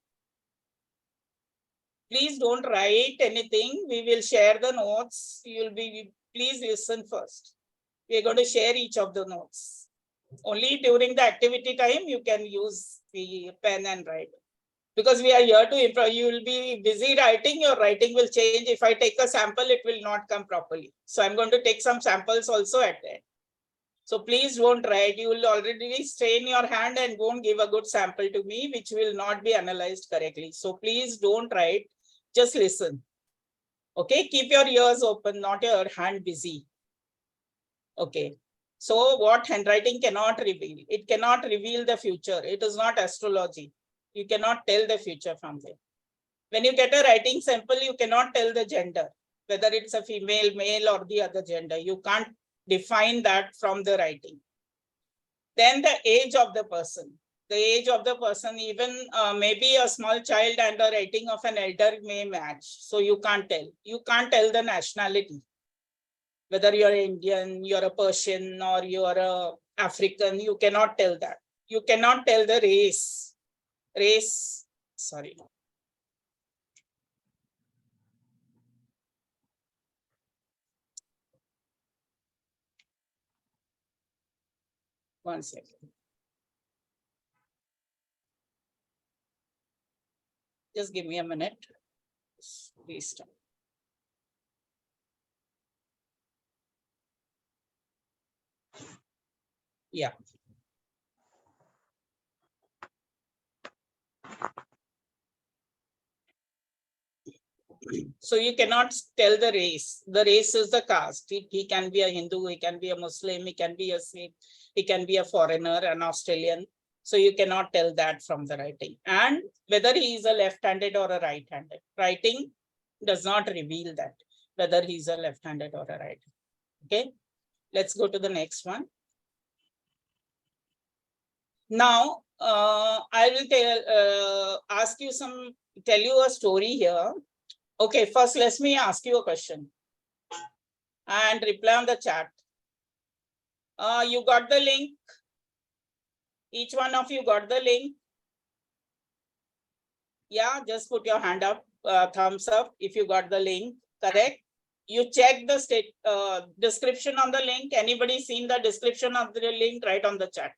Please don't write anything. We will share the notes. Please listen first. We are going to share each of the notes. Only during the activity time, you can use the pen and write. Because we are here to improve. You will be busy writing, your writing will change. If I take a sample, it will not come properly. So I'm going to take some samples also at the end. So please don't write. You will already strain your hand and won't give a good sample to me, which will not be analyzed correctly. So please don't write. Just listen. Okay, keep your ears open, not your hand busy. Okay. So what handwriting cannot reveal? It cannot reveal the future. It is not astrology. You cannot tell the future from there. When you get a writing sample, you cannot tell the gender, whether it's a female, male, or the other gender. You can't define that from the writing. Then the age of the person. The age of the person, even maybe a small child and the writing of an elder may match. So you can't tell. You can't tell the nationality. Whether you're Indian, you're a Persian, or you're a African, you cannot tell that. You cannot tell the race. Race, sorry. One second. Just give me a minute. Restart. Yeah. So you cannot tell the race. The race is the caste. He can be a Hindu, he can be a Muslim, he can be a Sikh. He can be a foreigner, an Australian. So you cannot tell that from the writing. And whether he is a left-handed or a right-handed. Writing does not reveal that, whether he's a left-handed or a right. Okay, let's go to the next one. Now, I will tell you a story here. Okay, first let me ask you a question and reply on the chat. You got the link? Each one of you got the link? Yeah, just put your hand up, thumbs up if you got the link, correct? You check the description on the link. Anybody seen the description of the link? Write on the chat.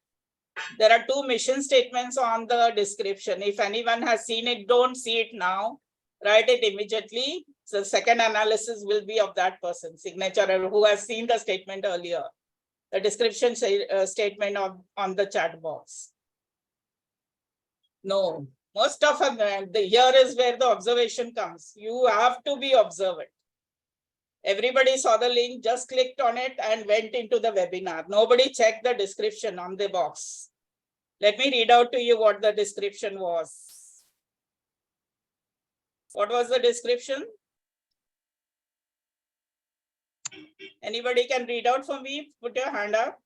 There are 2 mission statements on the description. If anyone has seen it, don't see it now. Write it immediately. So the second analysis will be of that person's signature who has seen the statement earlier. The description statement on the chat box. No, most of them, here is where the observation comes. You have to be observant. Everybody saw the link, just clicked on it and went into the webinar. Nobody checked the description on the box. Let me read out to you what the description was. What was the description? Anybody can read out for me? Put your hand up.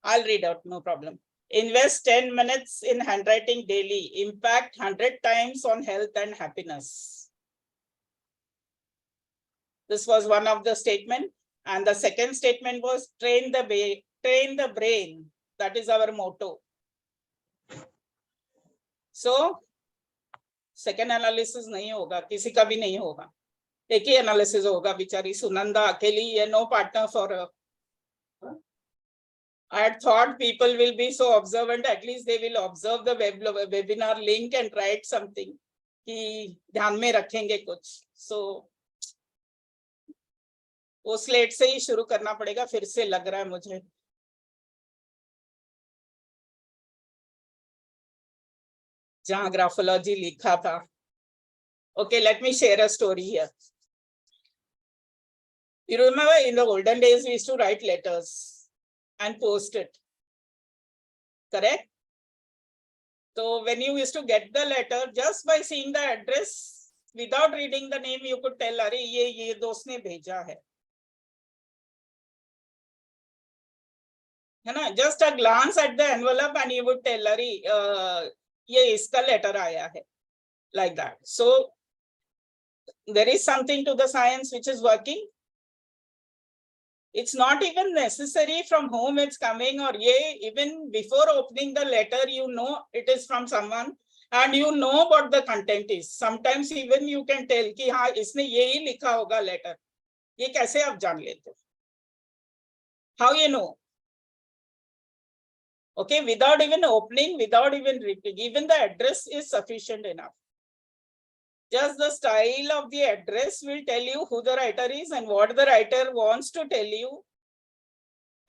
I'll read out, no problem. Invest 10 minutes in handwriting daily. Impact 100 times on health and happiness. This was one of the statement. And the second statement was train the brain. That is our motto. So, second analysis नहीं होगा, किसी का भी नहीं होगा. एक ही analysis होगा, बिचारी सुनंदा अकेली है, no partner for her. I had thought people will be so observant, at least they will observe the webinar link and write something. कि ध्यान में रखेंगे कुछ. So, वो स्लेट से ही शुरू करना पड़ेगा, फिर से लग रहा है मुझे. जहां ग्राफोलॉजी लिखा था. Okay, let me share a story here. You remember in the olden days, we used to write letters and post it. Correct? So when you used to get the letter, just by seeing the address, without reading the name, you could tell, अरे ये दोस्त ने भेजा है. है ना? Just a glance at the envelope and you would tell, अरे ये इसका letter आया है. Like that. So there is something to the science which is working. It's not even necessary from whom it's coming, or even before opening the letter, you know it is from someone and you know what the content is. Sometimes even you can tell कि हाँ इसने यही लिखा होगा letter. ये कैसे आप जान लेते? How you know? Okay, without even opening, without even reading, even the address is sufficient enough. Just the style of the address will tell you who the writer is and what the writer wants to tell you.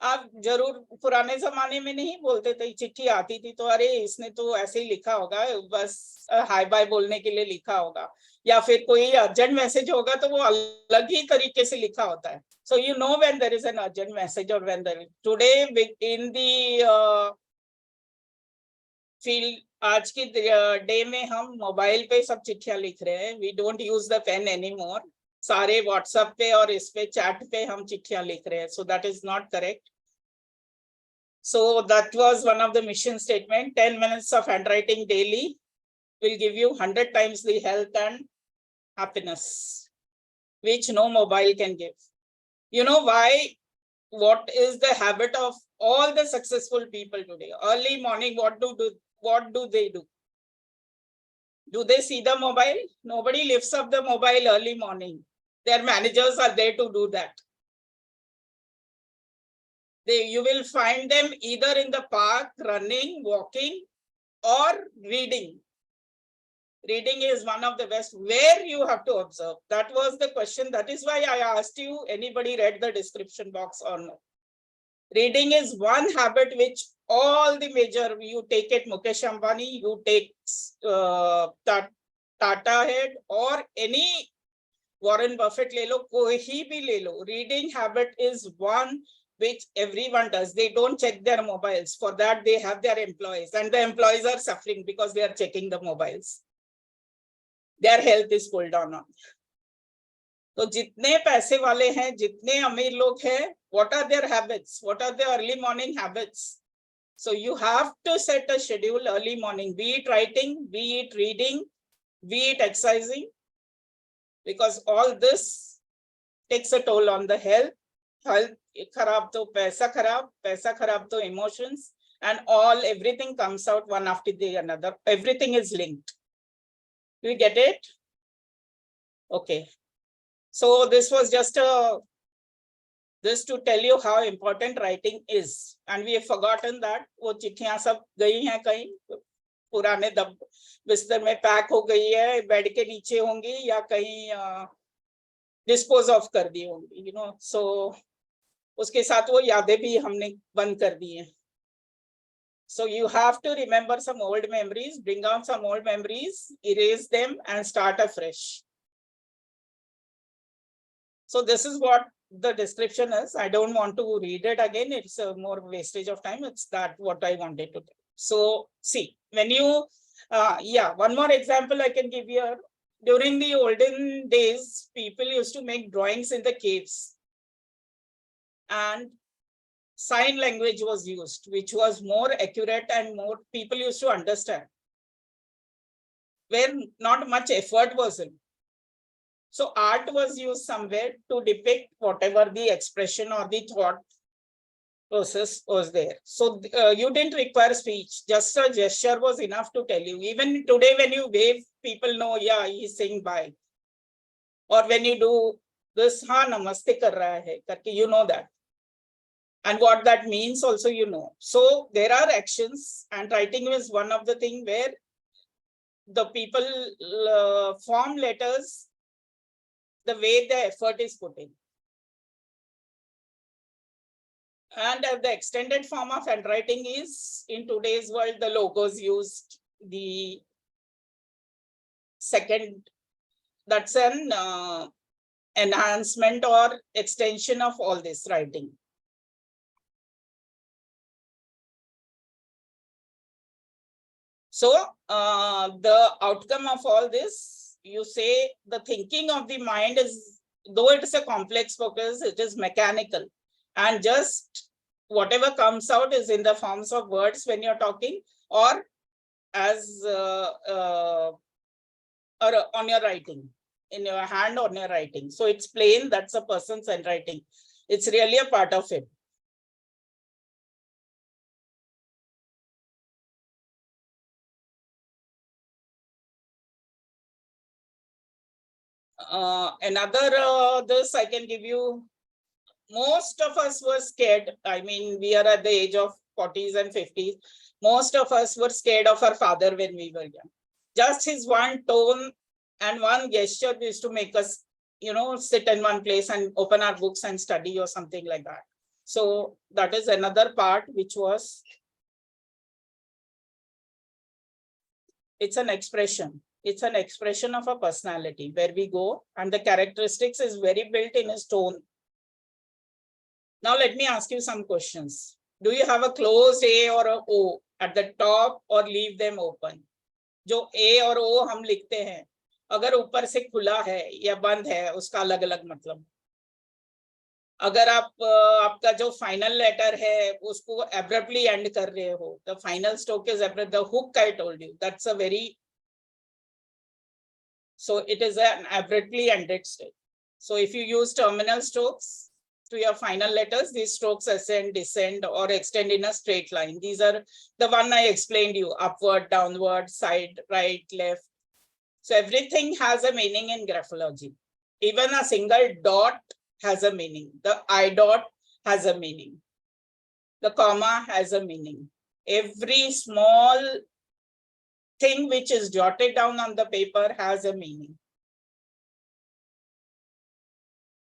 आप जरूर पुराने जमाने में नहीं बोलते थे, चिट्ठी आती थी तो अरे इसने तो ऐसे ही लिखा होगा, बस हाय बाय बोलने के लिए लिखा होगा, या फिर कोई अर्जेंट मैसेज होगा तो वो अलग ही तरीके से लिखा होता है. So you know when there is an urgent message or when there is. Today in the field, आज की डे में हम मोबाइल पे सब चिट्ठियां लिख रहे हैं. We don't use the pen anymore. सारे व्हाट्सएप पे और इस पे चैट पे हम चिट्ठियां लिख रहे हैं. So that is not correct. So that was one of the mission statement. 10 minutes of handwriting daily will give you 100 times the health and happiness, which no mobile can give. You know why? What is the habit of all the successful people today? Early morning, what do they do? Do they see the mobile? Nobody lifts up the mobile early morning. Their managers are there to do that. You will find them either in the park, running, walking, or reading. Reading is one of the best. Where you have to observe. That was the question. That is why I asked you, anybody read the description box or no? Reading is one habit which all the major, you take it Mukesh Ambani, you take Tata head, or any Warren Buffett ले लो, कोई भी ले लो, reading habit is one which everyone does. They don't check their mobiles. For that, they have their employees, and the employees are suffering because they are checking the mobiles. Their health is pulled down on. तो जितने पैसे वाले हैं, जितने अमीर लोग हैं, what are their habits? What are their early morning habits? So you have to set a schedule early morning, be it writing, be it reading, be it exercising, because all this takes a toll on the health. Health kharab to paisa kharab to emotions, and everything comes out one after the another. Everything is linked. Do you get it? Okay. So this was just this to tell you how important writing is, and we have forgotten that वो चिट्ठियां सब गई हैं कहीं पुराने दब बिस्तर में पैक हो गई है, बेड के नीचे होंगी या कहीं डिस्पोज ऑफ कर दी होंगी, so उसके साथ वो यादें भी हमने बंद कर दी हैं. So you have to remember some old memories, bring out some old memories, erase them and start afresh. So this is what the description is. I don't want to read it again. It's a more wastage of time. It's that what I wanted to do. So see, when you, one more example I can give here. During the olden days, people used to make drawings in the caves, and sign language was used, which was more accurate and more people used to understand, where not much effort was in. So art was used somewhere to depict whatever the expression or the thought process was there. So you didn't require speech, just a gesture was enough to tell you. Even today when you wave, people know, yeah, he's saying bye. Or when you do this, ha, namaste kar raha hai, karke, you know that. And what that means also, you know. So there are actions, and writing is one of the things where the people form letters the way the effort is put in. And the extended form of handwriting is, in today's world, the logos used, the second, that's an enhancement or extension of all this writing. So the outcome of all this, you say the thinking of the mind is, though it is a complex focus, it is mechanical, and just whatever comes out is in the forms of words when you're talking, or as or on your writing, in your hand on your writing. So it's plain, that's a person's handwriting. It's really a part of it. Another this I can give you. Most of us were scared. I mean, we are at the age of 40s and 50s. Most of us were scared of our father when we were young. Just his one tone and one gesture used to make us, sit in one place and open our books and study or something like that. So that is another part which was, it's an expression. It's an expression of a personality where we go, and the characteristics is very built in his tone. Now let me ask you some questions. Do you have a closed A or a O at the top, or leave them open? जो A और O हम लिखते हैं, अगर ऊपर से खुला है या बंद है, उसका अलग अलग मतलब. अगर आपका जो फाइनल लेटर है उसको abruptly end कर रहे हो, the final stroke is abrupt. The hook I told you, that's a very, so it is an abruptly ended stroke. So if you use terminal strokes to your final letters, these strokes ascend, descend, or extend in a straight line. These are the one I explained you: upward, downward, side, right, left. So everything has a meaning in graphology. Even a single dot has a meaning. The I dot has a meaning. The comma has a meaning. Every small thing which is jotted down on the paper has a meaning.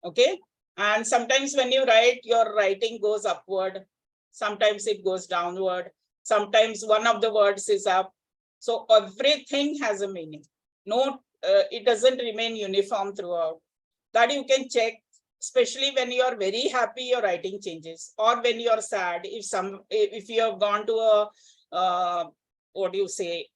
Okay? And sometimes when you write, your writing goes upward. Sometimes it goes downward. Sometimes one of the words is up. So everything has a meaning. No, it doesn't remain uniform throughout. that you can check, especially when you are very happy, your writing changes, or when you are sad. If you have gone to a what do you say,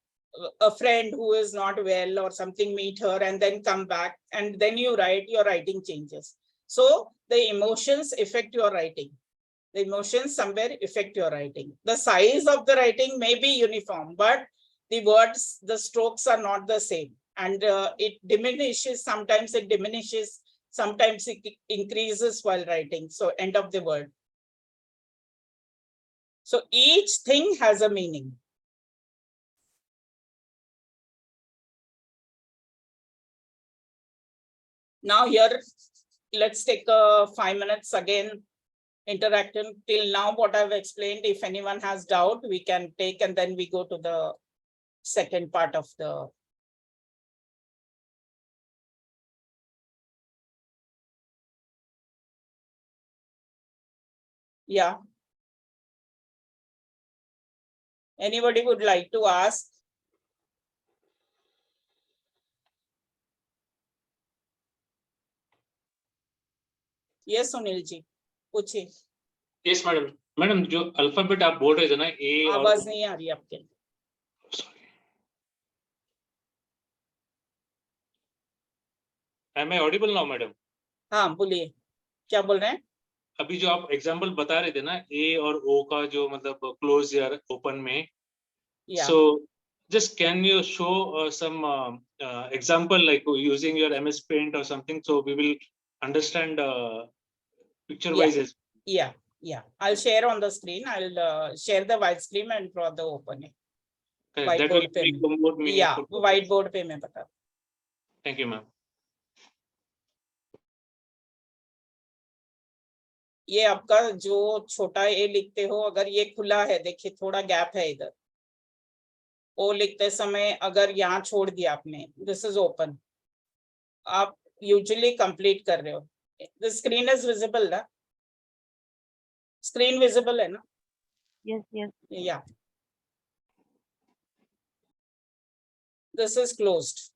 a friend who is not well or something, meet her and then come back and then you write, your writing changes. So the emotions affect your writing. The emotions somewhere affect your writing. The size of the writing may be uniform, but the words, the strokes are not the same. And it diminishes, sometimes it diminishes, sometimes it increases while writing. So end of the word. So each thing has a meaning. Now here, let's take 5 minutes again, interactive. Till now, what I've explained, if anyone has doubt, we can take, and then we go to the second part of the. Yeah. Anybody would like to ask? Yes, Sunil ji, पूछिए. Yes madam. Madam जो alphabet आप बोल रहे थे ना, ए और आवाज नहीं आ रही आपके. Am I audible now, madam? हाँ, बोलिए, क्या बोल रहे हैं? अभी जो आप एग्जांपल बता रहे थे ना, ए और ओ का जो मतलब क्लोज या ओपन में, so just can you show some example like using your MS Paint or something, so we will understand picture wise. Yeah. I'll share on the screen. I'll share the white screen and draw the opening. That will make more meaningful. Yeah, whiteboard पे मैं बता. Thank you, ma'am. ये आपका जो छोटा ए लिखते हो, अगर ये खुला है, देखिए थोड़ा गैप है इधर. ओ लिखते समय अगर यहाँ छोड़ दिया आपने, दिस इज ओपन. आप यूजुअली कंप्लीट कर रहे हो. द स्क्रीन इज विजिबल ना? स्क्रीन विजिबल है ना? Yes. Yeah. This is closed.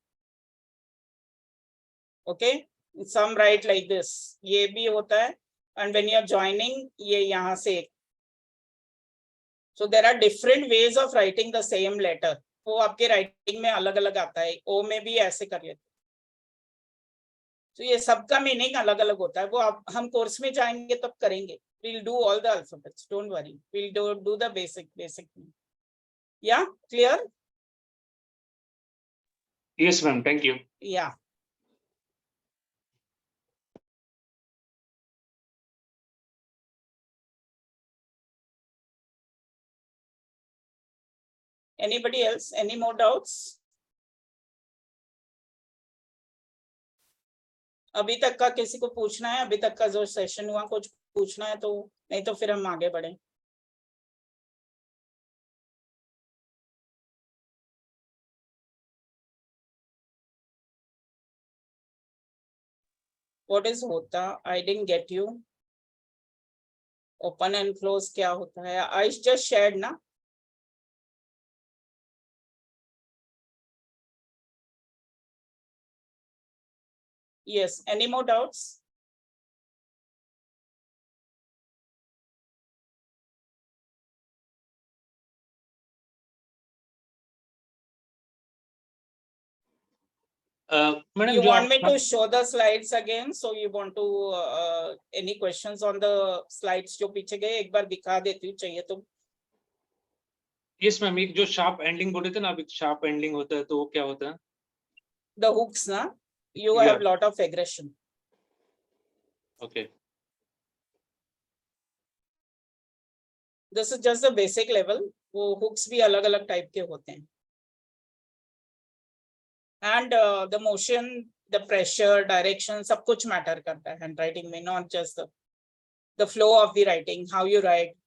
Okay. Some write like this. ये भी होता है. And when you are joining, ये यहाँ से. So there are different ways of writing the same letter. वो आपके writing में अलग अलग आता है. O में भी ऐसे कर लेते. तो ये सबका मीनिंग अलग अलग होता है. वो आप हम कोर्स में जाएंगे तब करेंगे. We'll do all the alphabets. Don't worry. We'll do the basic. Yeah, clear? Yes, ma'am. Thank you. Yeah. Anybody else? Any more doubts? अभी तक का किसी को पूछना है? अभी तक का जो सेशन हुआ, कुछ पूछना है तो, नहीं तो फिर हम आगे बढ़े. What is hota? I didn't get you. Open and close क्या होता है? I just shared ना? Yes. Any more doubts? Madam, You want me to show the slides again? So you want to any questions on the slides जो पीछे गए? एक बार दिखा देती हूँ, चाहिए तो. Yes, ma'am. एक जो sharp ending बोले थे ना, अभी sharp ending होता है तो वो क्या होता है? The hooks ना? You have lot of aggression. Okay. This is just the basic level. वो hooks भी अलग अलग type के होते हैं. And the motion, the pressure, direction, सब कुछ matter करता है handwriting में, not just the flow of the writing, how you write.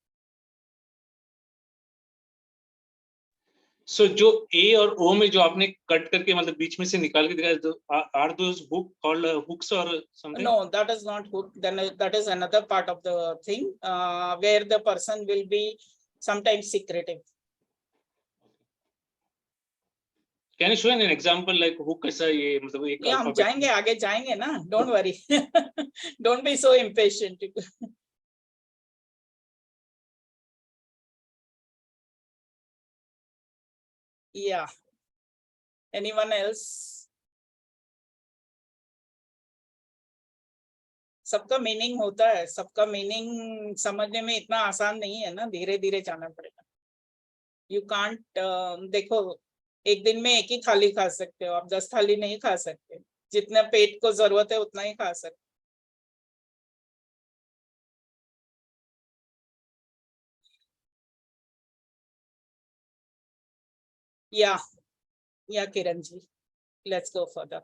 So जो A और O में जो आपने कट करके मतलब बीच में से निकाल के दिखाया, तो are those called hooks or something? No, that is not hook. Then that is another part of the thing where the person will be sometimes secretive. Can you show an example like who कैसा ये मतलब एक हम alphabet जाएंगे आगे जाएंगे ना, don't worry. Don't be so impatient. Yeah. Anyone else? सबका मीनिंग होता है, सबका मीनिंग समझने में इतना आसान नहीं है ना, धीरे धीरे जाना पड़ेगा. यू कांट देखो, एक दिन में एक ही थाली खा सकते हो आप, 10 थाली नहीं खा सकते. जितना पेट को जरूरत है उतना ही खा सकते. या Kiran ji, let's go further.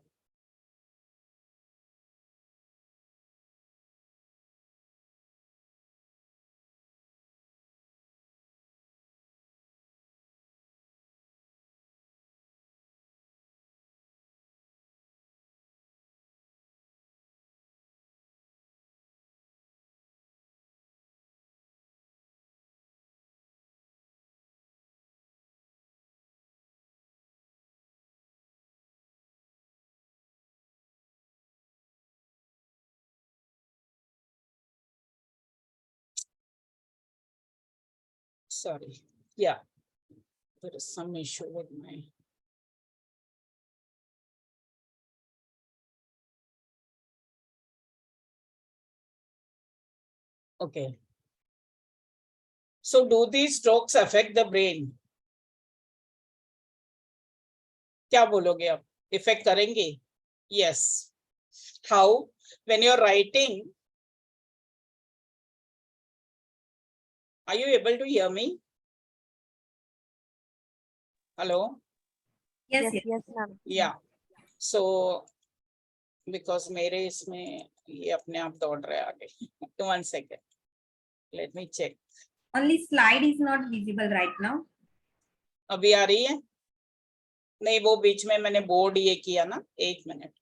Sorry. Yeah. There is some issue with my. Okay. So do these strokes affect the brain? क्या बोलोगे आप? Affect करेंगे? Yes. How? When you're writing, are you able to hear me? Hello? Yes, yes, yes. ma'am. Yeah. So because मेरे इसमें ये अपने आप दौड़ रहे आगे. 1 second. Let me check. Only slide is not visible right now. अभी आ रही है? नहीं, वो बीच में मैंने बोर्ड ये किया ना, 1 मिनट.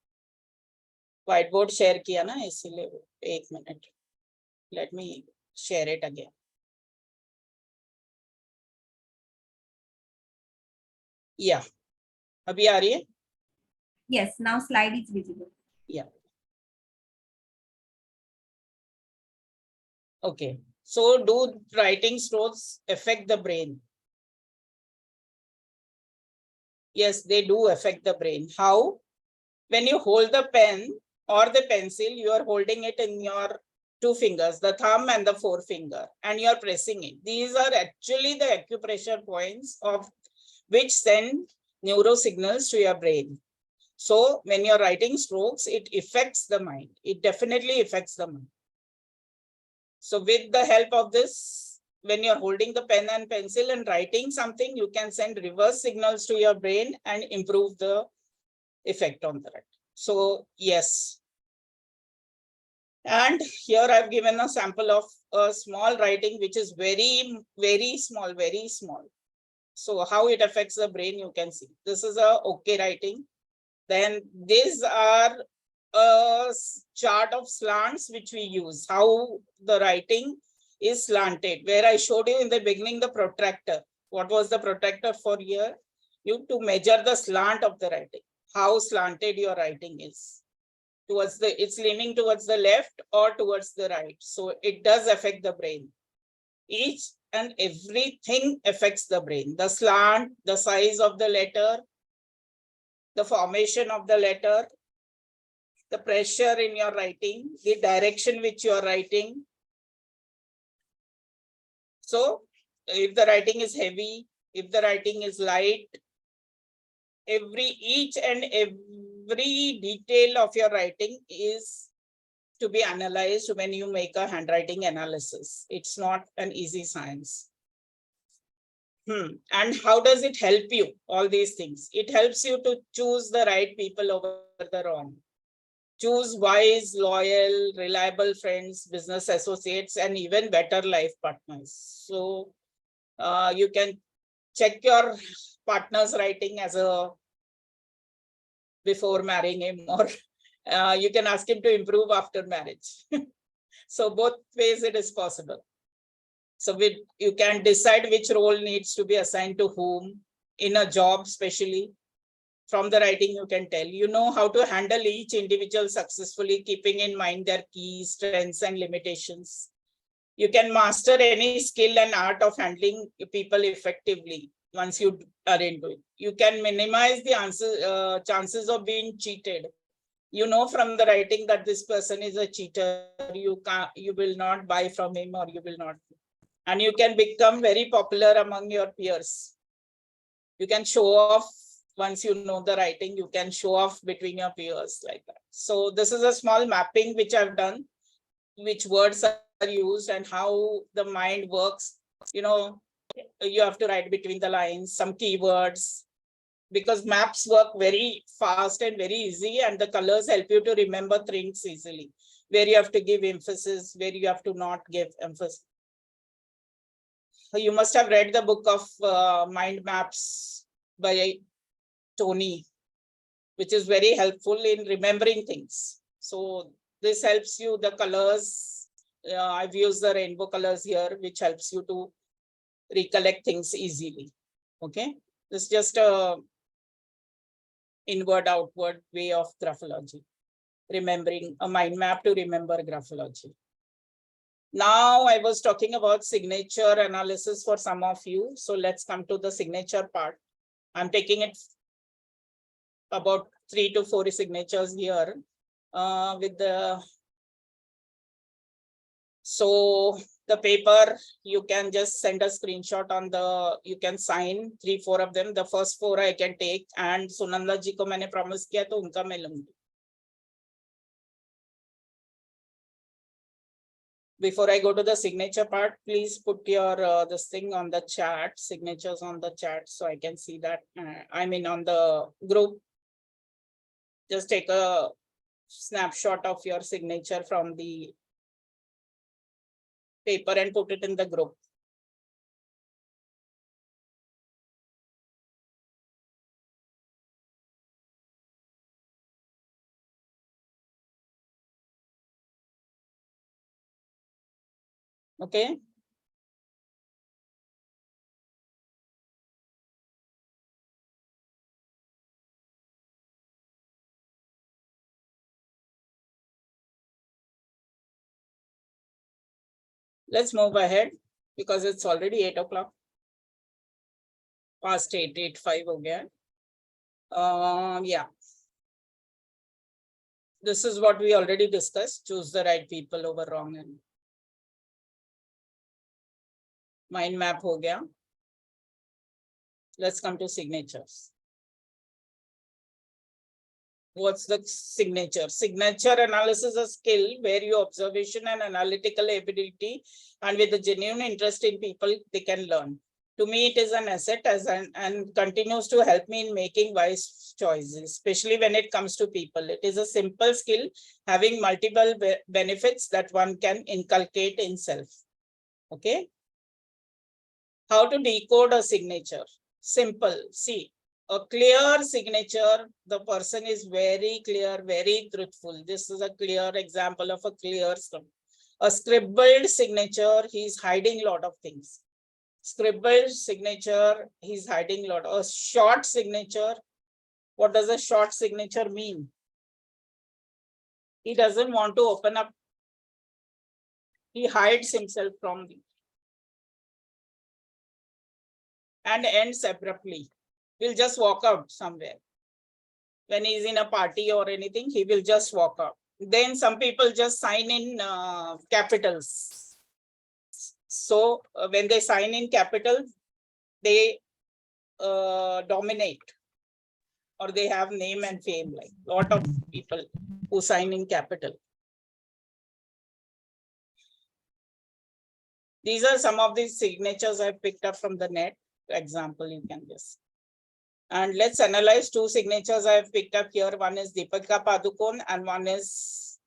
व्हाइट बोर्ड शेयर किया ना, इसीलिए 1 minute. Let me share it again. या अभी आ रही है? Yes, now slide is visible. Yeah. Okay. So do writing strokes affect the brain? Yes, they do affect the brain. How? When you hold the pen or the pencil, you are holding it in your 2 fingers, the thumb and the forefinger, and you are pressing it. These are actually the acupressure points of which send neurosignals to your brain. So when you're writing strokes, it affects the mind. It definitely affects the mind. So with the help of this, when you're holding the pen and pencil and writing something, you can send reverse signals to your brain and improve the effect on that. So yes. And here I've given a sample of a small writing, which is very, very small, very small. So how it affects the brain, you can see. This is a okay writing. Then these are a chart of slants which we use, how the writing is slanted, where I showed you in the beginning the protractor. What was the protractor for here? You to measure the slant of the writing, how slanted your writing is. Towards the, it's leaning towards the left or towards the right. So it does affect the brain. Each and everything affects the brain. The slant, the size of the letter, the formation of the letter, the pressure in your writing, the direction which you are writing. So if the writing is heavy, if the writing is light, each and every detail of your writing is to be analyzed when you make a handwriting analysis. It's not an easy science. And how does it help you? All these things. It helps you to choose the right people over the wrong. Choose wise, loyal, reliable friends, business associates, and even better life partners. So you can check your partner's writing as a before marrying him, or you can ask him to improve after marriage. So both ways it is possible. So you can decide which role needs to be assigned to whom in a job, especially. From the writing, you can tell. You know how to handle each individual successfully, keeping in mind their key strengths and limitations. You can master any skill and art of handling people effectively once you are into it. You can minimize the chances of being cheated. You know from the writing that this person is a cheater. You will not buy from him, or you will not. And you can become very popular among your peers. You can show off. Once you know the writing, you can show off between your peers like that. So this is a small mapping which I've done, which words are used and how the mind works. You know, you have to write between the lines, some keywords, because maps work very fast and very easy, and the colors help you to remember things easily, where you have to give emphasis, where you have to not give emphasis. You must have read the book of mind maps by Tony, which is very helpful in remembering things. So this helps you, the colors. I've used the rainbow colors here, which helps you to recollect things easily. Okay, this is just a inward outward way of graphology, remembering a mind map to remember graphology. Now I was talking about signature analysis for some of you. So let's come to the signature part. I'm taking it about 3 to 4 signatures here with the. So the paper, you can just send a screenshot on the, you can sign 3-4 of them. The first 4 I can take, and Sunanda ji ko मैंने promise किया तो उनका मैं लूंगी. Before I go to the signature part, please put your this thing on the chat, signatures on the chat, so I can see that. I mean on the group. Just take a snapshot of your signature from the paper and put it in the group. Okay. Let's move ahead because it's already 8 o'clock. Past 8, 8:05 ho gaya. Yeah. This is what we already discussed. Choose the right people over wrong, and mind map ho gaya. Let's come to signatures. What's the signature? Signature analysis is a skill where your observation and analytical ability, and with a genuine interest in people, they can learn. To me, it is an asset and continues to help me in making wise choices, especially when it comes to people. It is a simple skill having multiple benefits that one can inculcate in self. Okay. How to decode a signature? Simple. See, a clear signature, the person is very clear, very truthful. This is a clear example of a clear script. A scribbled signature, he's hiding a lot of things. Scribbled signature, he's hiding a lot. A short signature, what does a short signature mean? He doesn't want to open up. He hides himself from the and ends abruptly. He'll just walk out somewhere. When he's in a party or anything, he will just walk out. Then some people just sign in capitals. So when they sign in capitals, they dominate, or they have name and fame, like a lot of people who sign in capital. These are some of the signatures I've picked up from the net. Example, you can just. And let's analyze 2 signatures I've picked up here. One is Deepika Padukone and one is,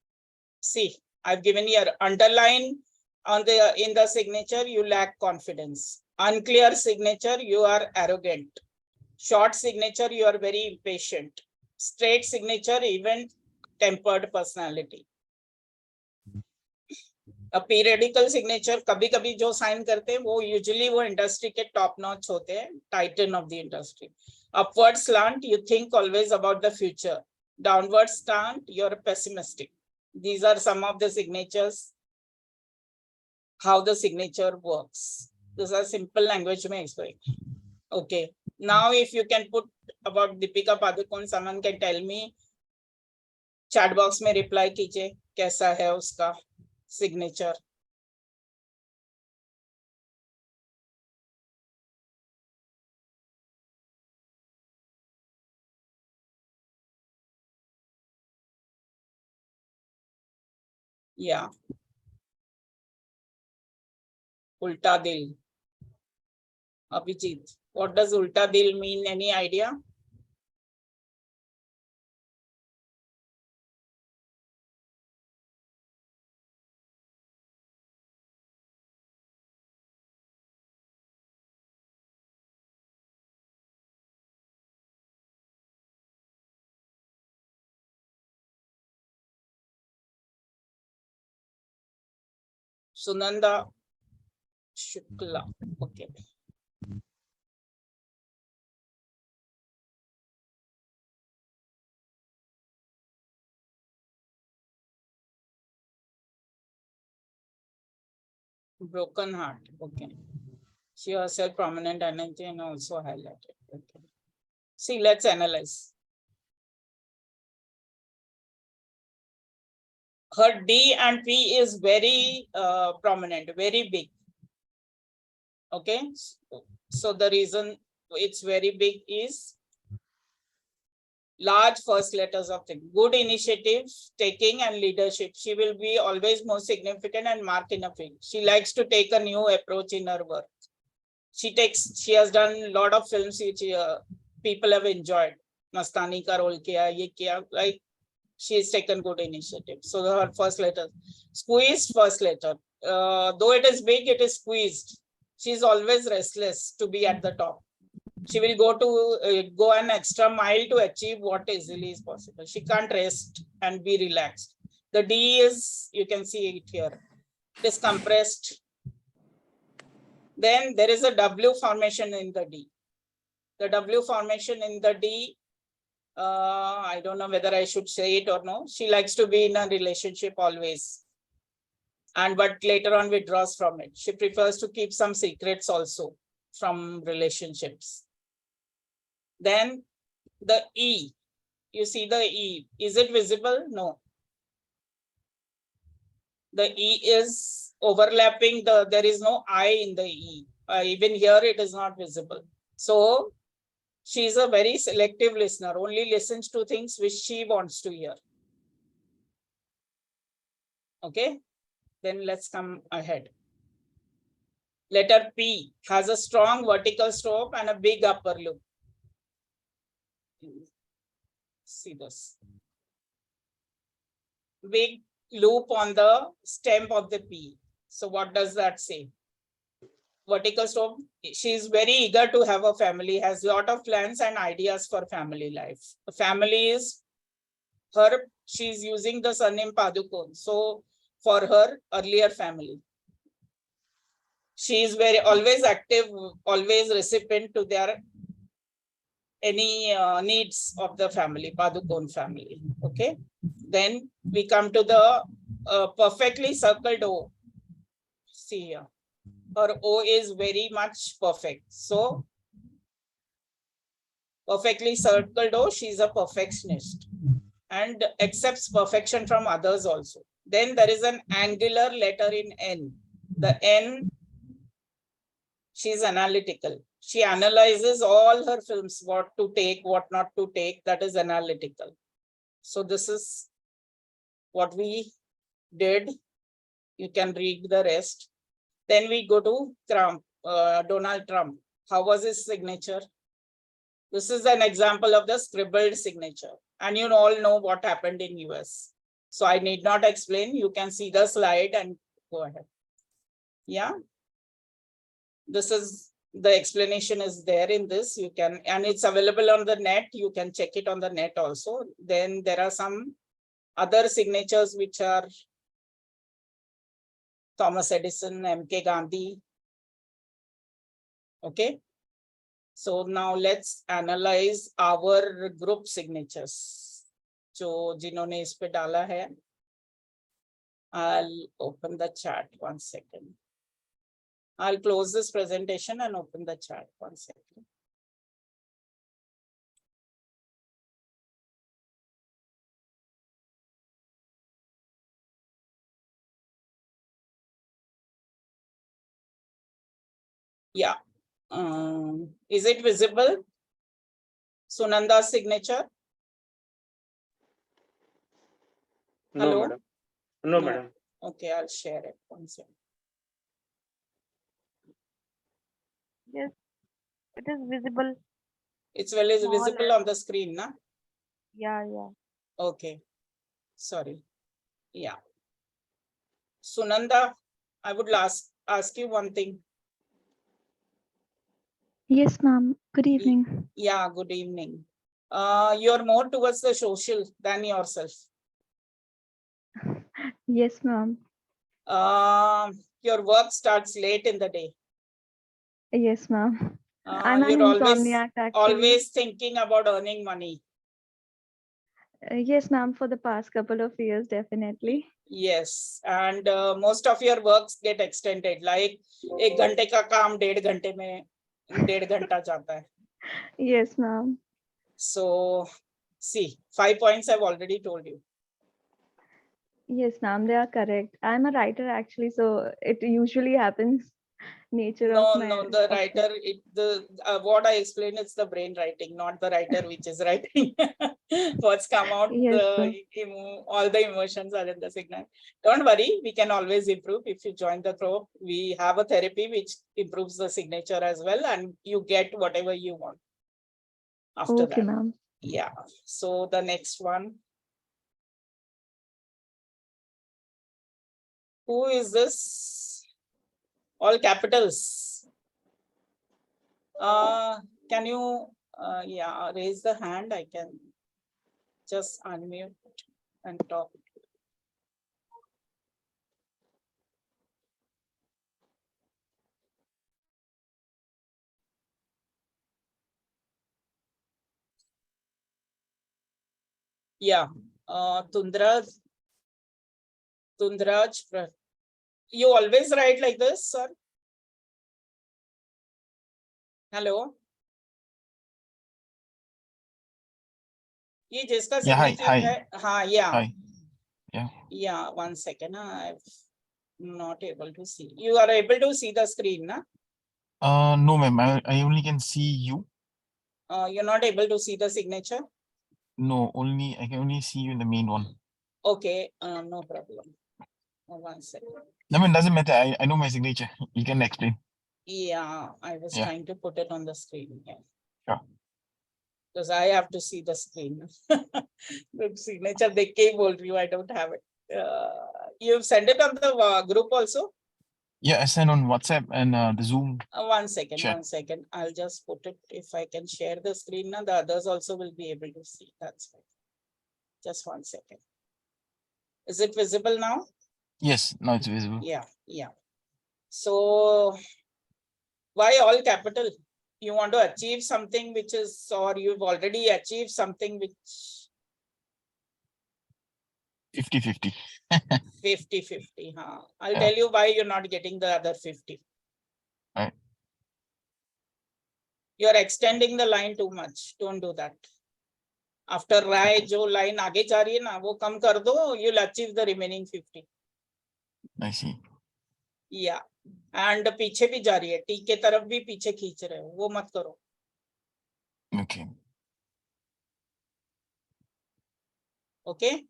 see, I've given here underline on the in the signature, you lack confidence. Unclear signature, you are arrogant. Short signature, you are very impatient. Straight signature, even tempered personality. A periodical signature, कभी-कभी जो sign करते हैं वो usually वो industry के top notch होते हैं, titan of the industry. Upward slant, you think always about the future. Downward slant, you're pessimistic. These are some of the signatures, how the signature works. This is a simple language mein explain. Okay. Now, if you can put about Deepika Padukone, someone can tell me, chat box में reply कीजिए कैसा है उसका signature. Yeah. Ulta dil. Abhijit, what does ulta dil mean? Any idea? Sunanda Shukla. Okay. Broken heart. Okay. She herself prominent energy and also highlighted. Okay. See, let's analyze. Her D and P is very prominent, very big. Okay. So the reason it's very big is large first letters of the good initiative, taking and leadership. She will be always more significant and mark in a field. She likes to take a new approach in her work. She has done a lot of films which people have enjoyed. Mastani ka role kiya, ye kiya, like she's taken good initiative. So her first letter, squeezed first letter. Though it is big, it is squeezed. She's always restless to be at the top. She will go an extra mile to achieve what easily is possible. She can't rest and be relaxed. The D is, you can see it here, it is compressed. Then there is a W formation in the D. The W formation in the D, I don't know whether I should say it or no. She likes to be in a relationship always. But later on withdraws from it. She prefers to keep some secrets also from relationships. Then the E, you see the E, is it visible? No. The E is overlapping, there is no I in the E. Even here it is not visible. So she is a very selective listener, only listens to things which she wants to hear. Okay, then let's come ahead. Letter P has a strong vertical stroke and a big upper loop. See this. Big loop on the stem of the P. So what does that say? Vertical stroke, she is very eager to have a family, has a lot of plans and ideas for family life. The family is her, she is using the surname Padukone. So for her earlier family. She is very always active, always recipient to their any needs of the family, Padukone family. Okay. Then we come to the perfectly circled O. See here. Her O is very much perfect. So perfectly circled O, she is a perfectionist and accepts perfection from others also. Then there is an angular letter in N. The N, she is analytical. She analyzes all her films, what to take, what not to take, that is analytical. So this is what we did. You can read the rest. Then we go to Trump, Donald Trump. How was his signature? This is an example of the scribbled signature. And you all know what happened in US. So I need not explain. You can see the slide and go ahead. Yeah. This is the explanation is there in this. You can, and it's available on the net. You can check it on the net also. Then there are some other signatures which are Thomas Edison, MK Gandhi. Okay. So now let's analyze our group signatures. जो जिन्होंने इस पे डाला है, I'll open the chat 1 second. I'll close this presentation and open the chat 1 second. Yeah. Is it visible? Sunanda's signature? No, Hello? madam. No, No. madam. Okay, I'll share it 1 second. Yes, it is visible. It's well is Small visible on the screen, na? Yeah, yeah. Okay. Sorry. Yeah. Sunanda, I would ask you one thing. Yes, ma'am. Good evening. Yeah, good evening. You're more towards the social than yourself. Yes, ma'am. Your work starts late in the day. Yes, ma'am. I'm an You're insomniac, actually. always thinking about earning money. Yes, ma'am. For the past couple of years, definitely. Yes, and most of your works get extended. Like 1 घंटे का काम 1.5 घंटे में 1.5 घंटा जाता है. Yes, ma'am. So, see, 5 points I've already told you. Yes, ma'am. They are correct. I'm a writer, actually, so it usually happens. Nature of my. No, the writer, what I explained, it's the brain writing, not the writer which is writing. What's come out, Yes, sir. all the emotions are in the signal. Don't worry, we can always improve. If you join the group, we have a therapy which improves the signature as well, and you get whatever you want after Okay, that. ma'am. Yeah, so the next one. Who is this? All capitals. Can you raise the hand? I can just unmute and talk. Yeah, Tundraj, you always write like this, sir? Hello? ये जिसका signature है, हाँ, yeah. Hi. Yeah. Yeah, 1 second. I'm not able to see. You are able to see the screen, na? No, ma'am. I only can see you. You're not able to see the signature? No, I can only see you in the main one. Okay, no problem. 1 second. I mean, doesn't matter. I know my signature. You can explain. Yeah, I was Yeah. trying to put it on the screen. Yeah. Sure. Because I have to see the screen. The signature देख के ही बोल रही हूँ, I don't have it. You've sent it on the group also? Yeah, I sent on WhatsApp and the Zoom. 1 second, Sure. 1 second. I'll just put it. If I can share the screen now, the others also will be able to see. That's fine. Just 1 second. Is it visible now? Yes, now it's visible. Yeah, yeah. So why all capital? You want to achieve something which is, or you've already achieved something which 50-50. 50-50. I'll Yeah. tell you why you're not getting the other 50. Right. You're extending the line too much. Don't do that. After Rai, जो line आगे जा रही है ना, वो कम कर दो, you'll achieve the remaining 50. I see. Yeah. And पीछे भी जा रही है, T के तरफ भी पीछे खींच रहे हो, वो मत करो. Okay. Okay.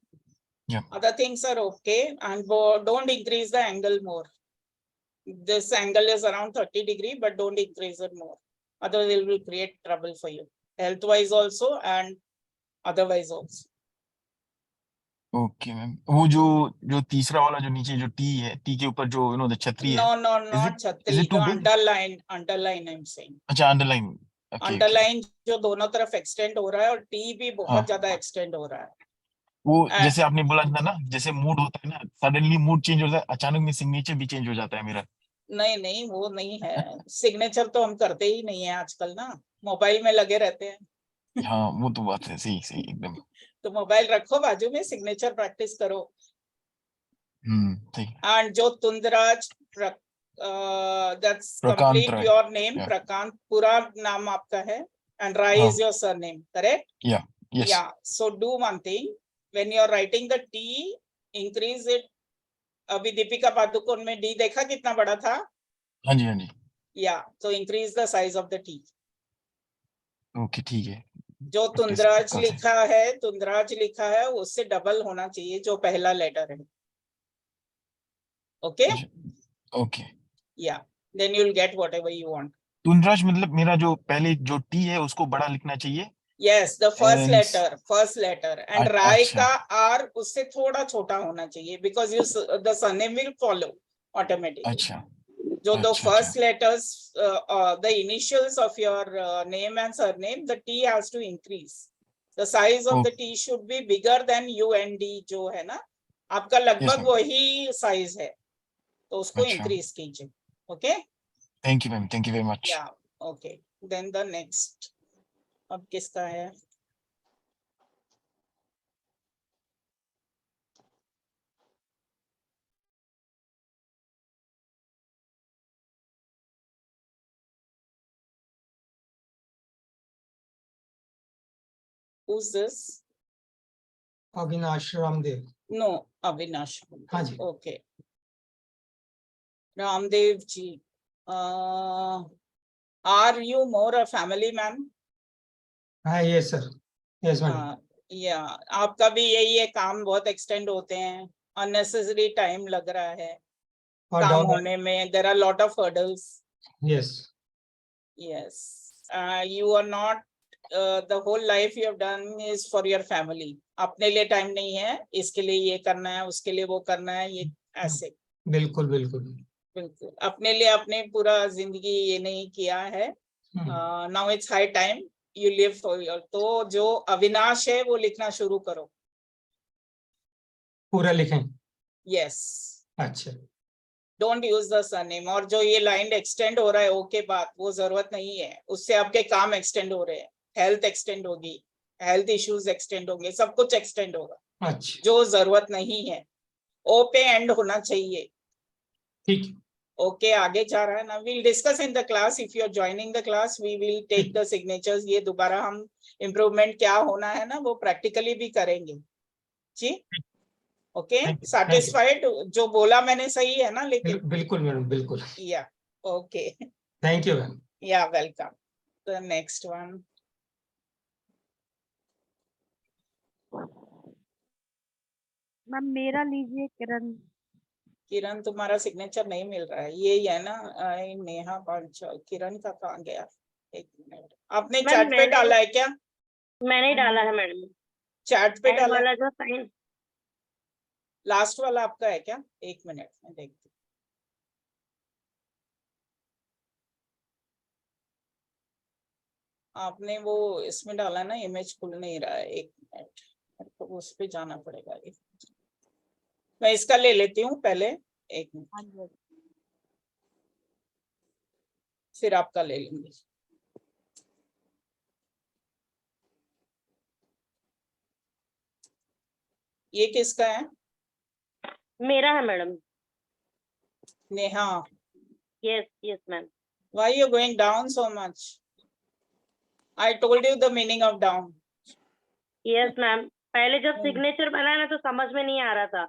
Yeah. Other things are okay, and don't increase the angle more. This angle is around 30 degrees, but don't increase it more. Otherwise, it will create trouble for you, health-wise also and otherwise also. Okay, ma'am. वो जो तीसरा वाला जो नीचे जो T है, T के ऊपर जो the छतरी है. No, not Is chhatri. it too big? Underline. I'm saying. अच्छा, underline. Okay. Underline जो दोनों तरफ extend हो रहा है और T भी बहुत हाँ. ज़्यादा extend हो रहा है. वो जैसे आपने बोला था ना, जैसे मूड होता है ना, सडनली मूड चेंज हो जाता है, अचानक में सिग्नेचर भी चेंज हो जाता है मेरा. नहीं नहीं, वो नहीं है। सिग्नेचर तो हम करते ही नहीं है आजकल ना, मोबाइल में लगे रहते हैं। हाँ वो तो बात है, सही सही एकदम। तो मोबाइल रखो बाजू में, सिग्नेचर प्रैक्टिस करो। सही। एंड जो तुंदराज, that's Prakant complete Rai. Your name, Yeah. Prakant पूरा नाम आपका है, एंड राय हाँ। Is your surname, correct? Yeah. Yes. Yeah, so do one thing, when you're writing the T, increase it. अभी दीपिका पादुकोण में D देखा कितना बड़ा था? हाँ जी हाँ जी। Yeah, so increase the size of the T. Okay ठीक है। जो Practice तुंदराज करते हैं। लिखा है, तुंदराज लिखा है, उससे डबल होना चाहिए जो पहला लेटर है। Okay? Okay. Yeah, then you'll get whatever you want. तुंदराज मतलब मेरा जो पहले जो टी है उसको बड़ा लिखना चाहिए। Yes, the first And- letter, and Rai अच्छा। का R उससे थोड़ा छोटा होना चाहिए, because the surname will follow automatically. अच्छा। जो दो अच्छा, first letters, the initials of your name and surname, the T has to increase. The size of the T should be bigger than U and D जो है ना, आपका लगभग ma'am. वही size है, तो उसको अच्छा। increase कीजिए। Okay? Thank you ma'am, thank you very much. Yeah. Okay. Then the next. अब किसका है? Who's this? Avinash Ramdev. No, Avinash. हाँ जी। Okay. Ramdev ji. Are you more a family man? हाँ यस सर, यस मैडम। या आपका भी यही है, काम बहुत एक्सटेंड होते हैं, अननेसेसरी टाइम लग रहा है काम होने में, there are lot of hurdles. Yes yes, you are not, the whole life you have done is for your family. अपने लिए टाइम नहीं है, इसके लिए ये करना है, उसके लिए वो करना है, ये ऐसे। बिल्कुल बिल्कुल बिल्कुल अपने लिए अपने पूरा जिंदगी ये नहीं किया है। Now it's high time you live for your. तो जो अविनाश है वो लिखना शुरू करो। पूरा लिखें? यस। अच्छा। Don't use the surname. और जो ये लाइन एक्सटेंड हो रहा है ओ के बाद, वो जरूरत नहीं है, उससे आपके काम एक्सटेंड हो रहे हैं, हेल्थ एक्सटेंड होगी, हेल्थ इश्यूज एक्सटेंड होंगे, सब कुछ एक्सटेंड होगा। अच्छा जो जरूरत नहीं है, ओ पे एंड होना चाहिए। ठीक है। ओके, आगे जा रहा है ना। We'll discuss in the class, if you are joining the class we will take the signatures. ये दोबारा हम इम्प्रूवमेंट क्या होना है ना वो प्रैक्टिकली भी करेंगे जी। Okay, satisfied? जो बोला मैंने सही है ना? लेकिन बिल्कुल मैडम, बिल्कुल। या ओके, थैंक यू मैम। या welcome. The next one. Ma'am मेरा लीजिए, किरण। किरण, तुम्हारा सिग्नेचर नहीं मिल रहा है, ये है ना नेहा पांचाल। किरण का कहाँ गया? एक मिनट, आपने चैट पे डाला है क्या? मैंने डाला है मैडम, चैट पे डाला वाला जो साइन। लास्ट वाला आपका है क्या? एक मिनट में देखती हूँ। आपने वो इसमें डाला ना, इमेज खुल नहीं रहा है। एक मिनट, तो उस पे जाना पड़ेगा। मैं इसका ले लेती हूँ पहले, एक मिनट, फिर आपका ले लूंगी। ये किसका है? मेरा है madam. Neha. Yes yes ma'am. Why you going down so much? I told you the meaning of down. Yes ma'am, पहले जब सिग्नेचर बना ना तो समझ में नहीं आ रहा था,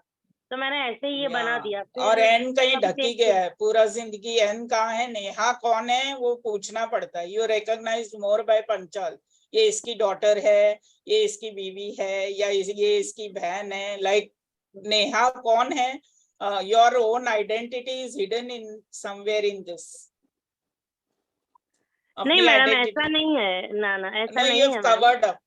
तो मैंने ऐसे ही ये बना दिया। और एन कहीं ढकी गया है, पूरा जिंदगी एन कहाँ है? नेहा कौन है वो पूछना पड़ता है। You recognize more by Panchal. ये इसकी डॉटर है, ये इसकी बीवी है, या ये इसकी बहन है। लाइक नेहा कौन है? Your own identity is hidden in somewhere in this. नहीं मैडम ऐसा नहीं है, ना ना ऐसा नहीं है। Covered up.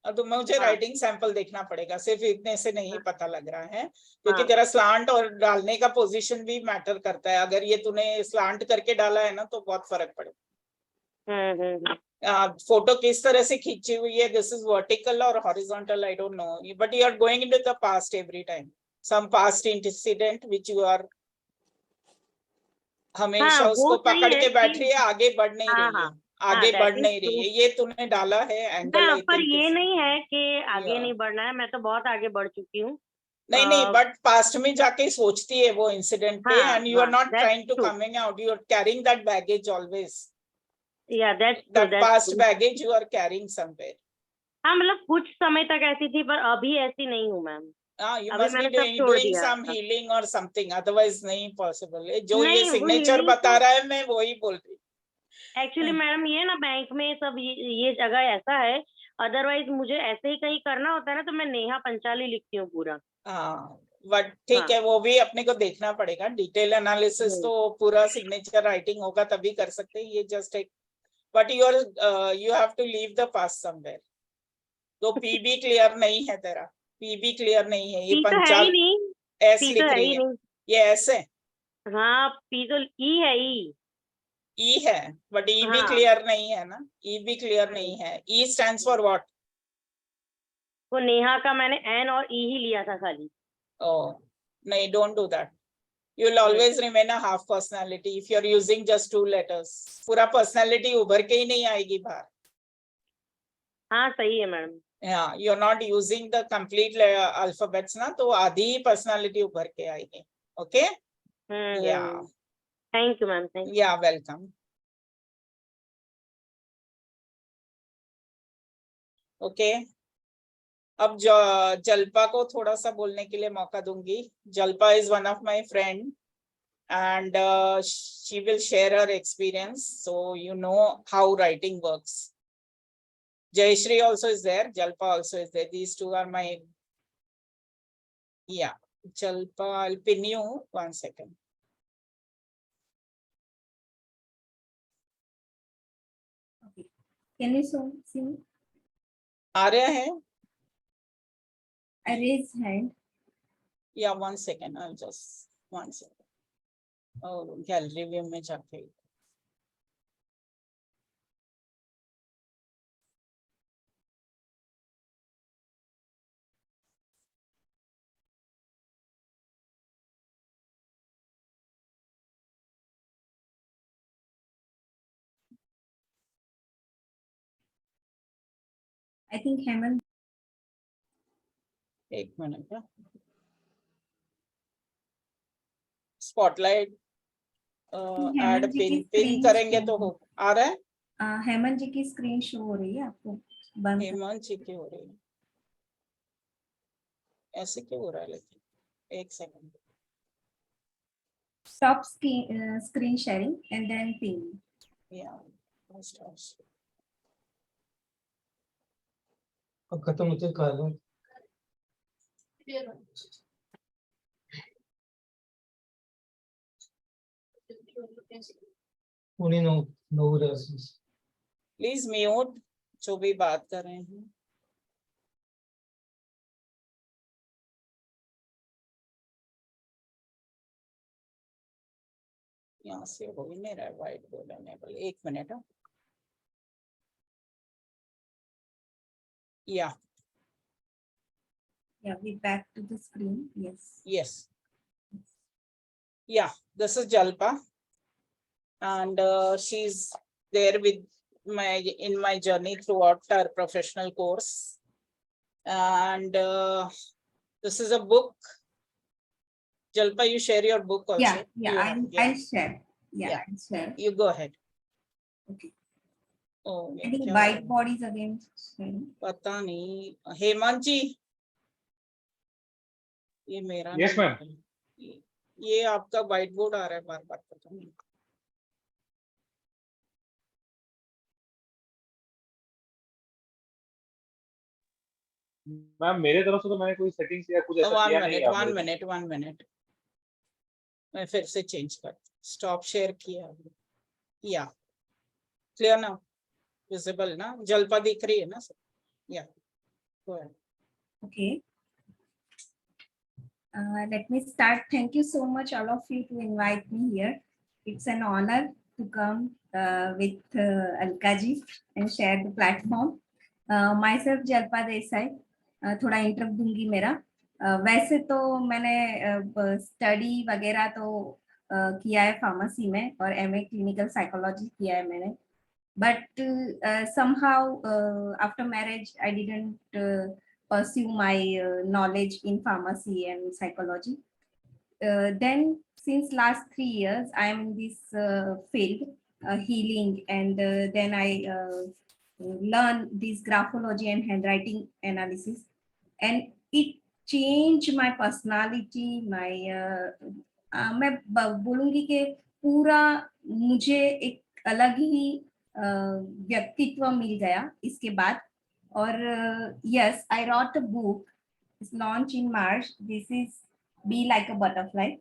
तो मुझे राइटिंग सैंपल देखना पड़ेगा, सिर्फ इतने से नहीं पता लग रहा है, क्योंकि तेरा स्लांट और डालने का पोजीशन भी मैटर करता है। अगर ये तूने स्लांट करके डाला है ना तो बहुत फर्क पड़ेगा। फोटो किस तरह से खींची हुई है, दिस इज वर्टिकल और horizontal, I don't know, but you are going into the past every time, some past incident which you are हमेशा हाँ, वो उसको सही पकड़ है के बैठ कि रही है, आगे बढ़ नहीं हाँ रही है, हाँ आगे दैट बढ़ इज नहीं रही ट्रू। है। ये तूने डाला है एंगल, हाँ, आई पर थिंक ये नहीं है कि आगे Yeah. नहीं बढ़ना है, मैं तो बहुत आगे बढ़ चुकी हूँ। नहीं, बट पास्ट में जाके सोचती है वो इंसिडेंट पे, हाँ, एंड यू आर हाँ, not that's trying to true. Coming out, you are carrying that baggage always, Yeah, that's true, that that's past true. Baggage you are carrying somewhere. हाँ, मतलब कुछ समय तक ऐसी थी, पर अभी ऐसी नहीं हूँ मैम। You अभी must be मैंने सब छोड़ doing दिया। some healing or something, otherwise नहीं possible है। जो ये नहीं, वो सिग्नेचर healing बता तो रहा है, मैं वही बोल रही हूँ। एक्चुअली मैडम ये ना बैंक में सब ये जगह ऐसा है, अदरवाइज मुझे ऐसे ही कहीं करना होता है ना तो मैं नेहा पंचाली लिखती हूँ पूरा। हाँ, बट ठीक हाँ। है, वो भी अपने को देखना पड़ेगा। डिटेल एनालिसिस तो पूरा सिग्नेचर राइटिंग होगा तभी कर सकते हैं, ये जस्ट एक, but you have to leave the past somewhere. तो पीबी क्लियर नहीं है तेरा, पीबी क्लियर नहीं है, ये पी तो है ही पंचाल नहीं, एस पी लिख तो है रही ही है, नहीं। ये एस है, हाँ, पी तो ई है, ई। ई है, बट ई भी हाँ, क्लियर नहीं है ना, ई भी क्लियर नहीं है। ई स्टैंड्स फॉर व्हाट? वो नेहा का मैंने एन और ई ही लिया था खाली। Oh, no, don't do that. You'll always remain a half personality if you're using just 2 letters. पूरा personality उभर के ही नहीं आएगी बाहर। हाँ, सही है madam. Yeah, you're not using the complete alphabets ना, तो आधी ही personality उभर के आएगी। Okay? Yeah. Thank you ma'am, thank you. Yeah, welcome. Okay. अब जल्पा को थोड़ा सा बोलने के लिए मौका दूंगी। जल्पा is one of my friend and she will share her experience, so you know how writing works. Jayashree also is there, Jalpa also is there. These two are my, yeah, Jalpa, I'll pin you 1 second. Okay. Can you see me? Arya hai? I raise hand. Yeah, 1 second, I'll just 1 second. Oh, gallery view में जाके। I think Hemant. एक minute, spotlight add pin करेंगे तो हो। आ रहा है? हेमंत जी की screen show हो रही है आपको? बंद हेमंत जी की हो रही है, ऐसे क्यों हो रहा है? लेकिन 1 second, stop screen sharing and then pin. yeah, अब खत्म होते कर लो। उन्हीं नो रेफरेंस। प्लीज म्यूट जो भी बात कर रहे हैं। यहाँ से हो ही नहीं रहा है white board enable. 1 minute. Yeah. Yeah, we back to the screen. Yes. Yes. Yeah, this is Jalpa, and she's there with in my journey throughout her professional course, and this is a book. Jalpa, you share your book also. I'll share. Yeah. I'll share. You go ahead. Okay. Oh, I think white bodies again. पता नहीं। हेमंत जी, ये मेरा Yes, ma'am. ये आपका white board आ रहा है बार बार, पता नहीं। मैम मेरे तरफ से तो मैंने कोई सेटिंग्स या कुछ ऐसा किया नहीं है। 1 मिनट, मैं फिर से चेंज कर, स्टॉप शेयर किया। या क्लियर ना, विजिबल ना, जल्पा दिख रही है ना सब? या Okay. Let me start. Thank you so much, all of you, to invite me here. It's an honor to come with Alkaji and share the platform. Myself, Jalpa Desai. थोड़ा interview दूंगी मेरा। वैसे तो मैंने स्टडी वगैरह तो किया है फार्मेसी में और एमए क्लिनिकल साइकोलॉजी किया है मैंने. But somehow after marriage I didn't pursue my knowledge in pharmacy and psychology. Then since last 3 years I am in this field, healing, and then I learn this graphology and handwriting analysis, and it changed my personality, my मैं बोलूंगी कि पूरा मुझे एक अलग ही व्यक्तित्व मिल गया इसके बाद. और yes, I wrote a book, it's launch in March, this is be like a butterfly.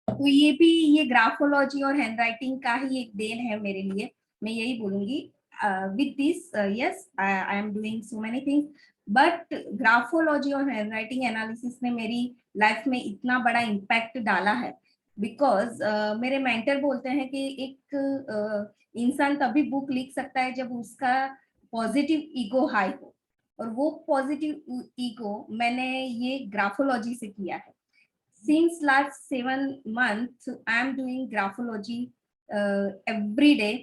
तो ये भी, ये ग्राफोलॉजी और हैंडराइटिंग का ही एक देन है मेरे लिए, मैं यही बोलूंगी. With this yes I am doing so many things, but graphology और हैंडराइटिंग एनालिसिस ने मेरी लाइफ में इतना बड़ा इम्पैक्ट डाला है, बिकॉज मेरे मेंटर बोलते हैं कि एक इंसान तभी बुक लिख सकता है जब उसका पॉजिटिव ईगो हाई हो, और वो पॉजिटिव ईगो मैंने ये ग्राफोलॉजी से किया है. Since last 7 months I am doing graphology every day.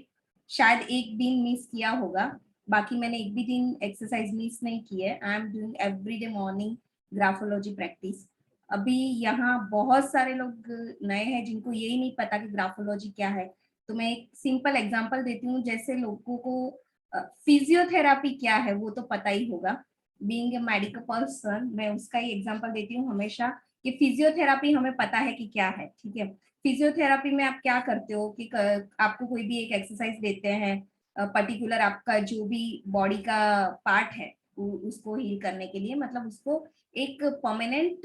शायद एक दिन मिस किया होगा, बाकी मैंने एक भी दिन एक्सरसाइज मिस नहीं की है. I am doing every day morning graphology practice. अभी यहाँ बहुत सारे लोग नए हैं जिनको यही नहीं पता कि ग्राफोलॉजी क्या है, तो मैं एक सिंपल एग्जांपल देती हूँ. जैसे लोगों को फिजियोथेरापी क्या है वो तो पता ही होगा, बीइंग ए मेडिकल पर्सन मैं उसका ही एग्जांपल देती हूँ हमेशा कि फिजियोथेरापी हमें पता है कि क्या है. ठीक है, फिजियोथेरापी में आप क्या करते हो कि आपको कोई भी एक एक्सरसाइज देते हैं पर्टिकुलर, आपका जो भी बॉडी का पार्ट है उसको हील करने के लिए, मतलब उसको एक परमानेंट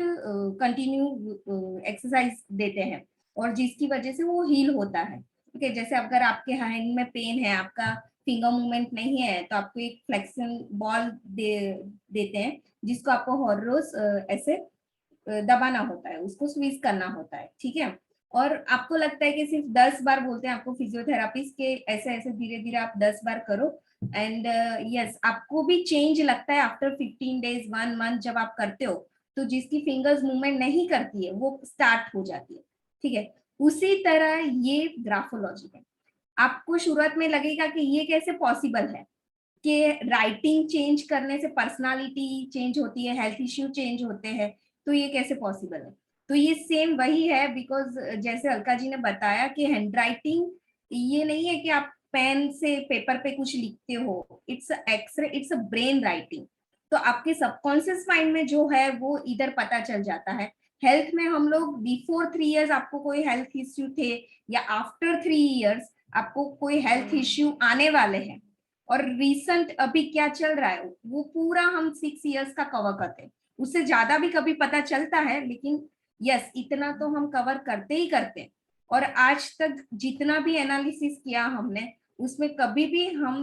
कंटिन्यू एक्सरसाइज देते हैं और जिसकी वजह से वो हील होता है. ठीक है, जैसे अगर आपके हैंड में पेन है, आपका फिंगर मूवमेंट नहीं है, तो आपको एक फ्लेक्शन बॉल देते हैं जिसको आपको हर रोज ऐसे दबाना होता है, उसको स्क्वीज करना होता है. ठीक है, और आपको लगता है कि सिर्फ 10 बार बोलते हैं आपको फिजियोथेरापिस्ट के ऐसे ऐसे धीरे धीरे आप 10 बार करो, एंड यस आपको भी चेंज लगता है आफ्टर 15 डेज 1 मंथ जब आप करते हो, तो जिसकी फिंगर्स मूवमेंट नहीं करती है वो स्टार्ट हो जाती है. ठीक है, उसी तरह ये ग्राफोलॉजी है. आपको शुरुआत में लगेगा कि ये कैसे पॉसिबल है कि राइटिंग चेंज करने से पर्सनालिटी चेंज होती है, हेल्थ इश्यू चेंज होते हैं, तो ये कैसे पॉसिबल है. तो ये सेम वही है, बिकॉज जैसे अलका जी ने बताया कि हैंडराइटिंग ये नहीं है कि आप पेन से पेपर पे कुछ लिखते हो, it's x-ray, it's a brain writing. तो आपके सबकॉन्शियस माइंड में जो है वो इधर पता चल जाता है. हेल्थ में हम लोग बिफोर 3 इयर्स आपको कोई हेल्थ इश्यू थे या आफ्टर 3 इयर्स आपको कोई हेल्थ इश्यू आने वाले हैं, और रिसेंट अभी क्या चल रहा है वो पूरा हम 6 इयर्स का कवर करते हैं. उससे ज्यादा भी कभी पता चलता है, लेकिन यस इतना तो हम कवर करते ही करते हैं. और आज तक जितना भी एनालिसिस किया हमने उसमें कभी भी हम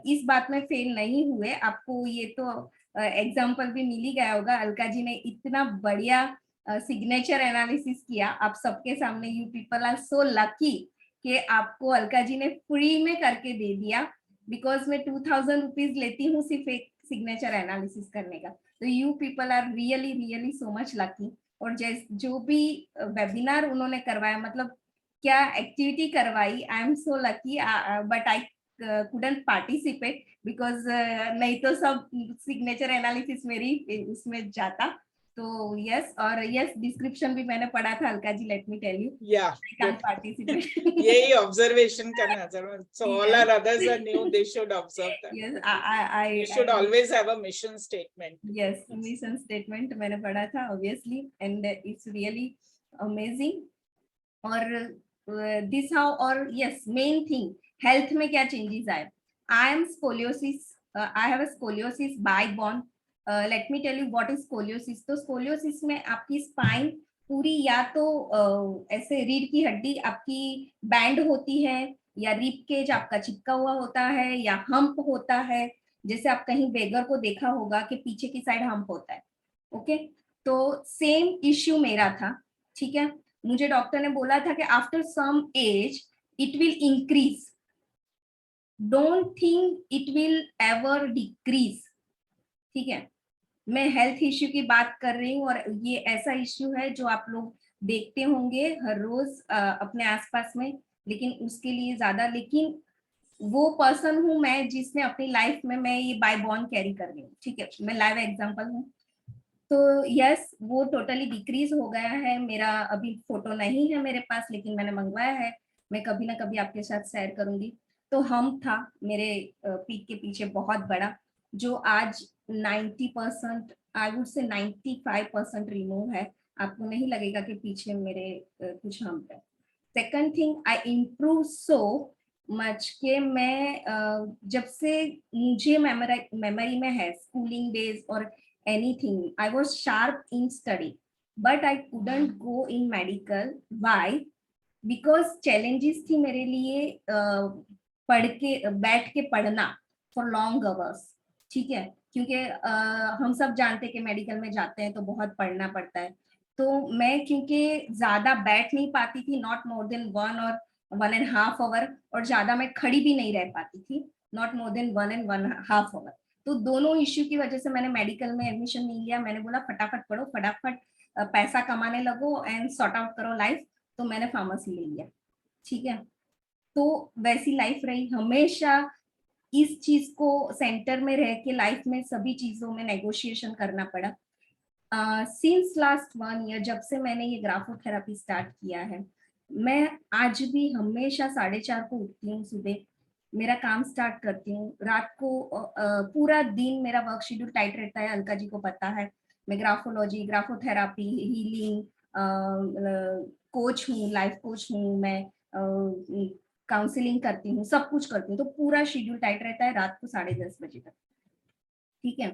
इस बात में फेल नहीं हुए. आपको ये तो एग्जाम्पल भी मिल ही गया होगा, अलका जी ने इतना बढ़िया सिग्नेचर एनालिसिस किया आप सबके सामने. You people are so lucky कि आपको अलका जी ने फ्री में करके दे दिया, बिकॉज मैं 2000 रुपीज लेती हूँ सिर्फ एक सिग्नेचर एनालिसिस करने का. तो you people are really really so much lucky. और जो भी वेबिनार उन्होंने करवाया, मतलब क्या एक्टिविटी करवाई, I am so lucky, but I couldn't participate because नहीं तो सब सिग्नेचर एनालिसिस मेरी उसमें जाता. तो यस, और यस डिस्क्रिप्शन भी मैंने पढ़ा था Alka ji, let me tell you. या यही ऑब्जर्वेशन करना जरूर. So all are others are new, they should observe that. Yes I you should always have a mission statement. Yes, mission statement मैंने पढ़ा था obviously, and it's really amazing. और this how, और yes main thing health में क्या changes आए. I am scoliosis, I have a scoliosis by born. Let me tell you what is scoliosis. तो scoliosis में आपकी स्पाइन पूरी या तो ऐसे रीढ़ की हड्डी आपकी बैंड होती है, या रिब केज आपका चिपका हुआ होता है, या हम्प होता है. जैसे आप कहीं बेगर को देखा होगा कि पीछे की साइड हम्प होता है. ओके, तो सेम इश्यू मेरा था. ठीक है, मुझे डॉक्टर ने बोला था कि after some age it will increase, don't think it will ever decrease. ठीक है, मैं हेल्थ इश्यू की बात कर रही हूँ, और ये ऐसा इश्यू है जो आप लोग देखते होंगे हर रोज अपने आसपास में, लेकिन उसके लिए ज्यादा, लेकिन वो पर्सन हूँ मैं जिसने अपनी लाइफ में मैं ये बाय बॉर्न कैरी कर रही हूँ, ठीक है, मैं लाइव एग्जांपल हूँ। तो यस, वो टोटली डिक्रीज हो गया है मेरा, अभी फोटो नहीं है मेरे पास, लेकिन मैंने मंगवाया है, मैं कभी ना कभी आपके साथ शेयर करूंगी। तो हम था मेरे पीठ के पीछे बहुत बड़ा, जो आज 90%, आई वुड से 95% रिमूव है, आपको नहीं लगेगा कि पीछे मेरे कुछ हम है। Second thing, I improve so much के मैं जब से मुझे मेमोरी में है, स्कूलिंग डेज और anything, I was sharp in study, but I couldn't go in medical. Why? Because challenges थी मेरे लिए पढ़ के बैठ के पढ़ना for long hours, ठीक है, क्योंकि हम सब जानते हैं कि मेडिकल में जाते हैं तो बहुत पढ़ना पड़ता है। तो मैं क्योंकि ज्यादा बैठ नहीं पाती थी, नॉट मोर देन 1 और 1.5 आवर, और ज्यादा मैं खड़ी भी नहीं रह पाती थी, not more than 1 and 1.5 hour. तो दोनों इश्यू की वजह से मैंने मेडिकल में एडमिशन नहीं लिया। मैंने बोला फटाफट पढ़ो, फटाफट पैसा कमाने लगो एंड सॉर्ट आउट करो लाइफ, तो मैंने फार्मेसी ले लिया, ठीक है। तो वैसी लाइफ रही, हमेशा इस चीज को सेंटर में रह के लाइफ में सभी चीजों में नेगोशिएशन करना पड़ा। सिंस लास्ट 1 ईयर जब से मैंने ये ग्राफोथेरेपी स्टार्ट किया है, मैं आज भी हमेशा 4:30 को उठती हूँ सुबह, मेरा काम स्टार्ट करती हूँ, रात को पूरा दिन मेरा वर्क शेड्यूल टाइट रहता है, अलका जी को पता है। मैं ग्राफोलॉजी, ग्राफोथेरापी, हीलिंग कोच हूँ, लाइफ कोच हूँ, मैं काउंसलिंग करती हूँ, सब कुछ करती हूँ, तो पूरा शेड्यूल टाइट रहता है रात को 10:30 बजे तक, ठीक है।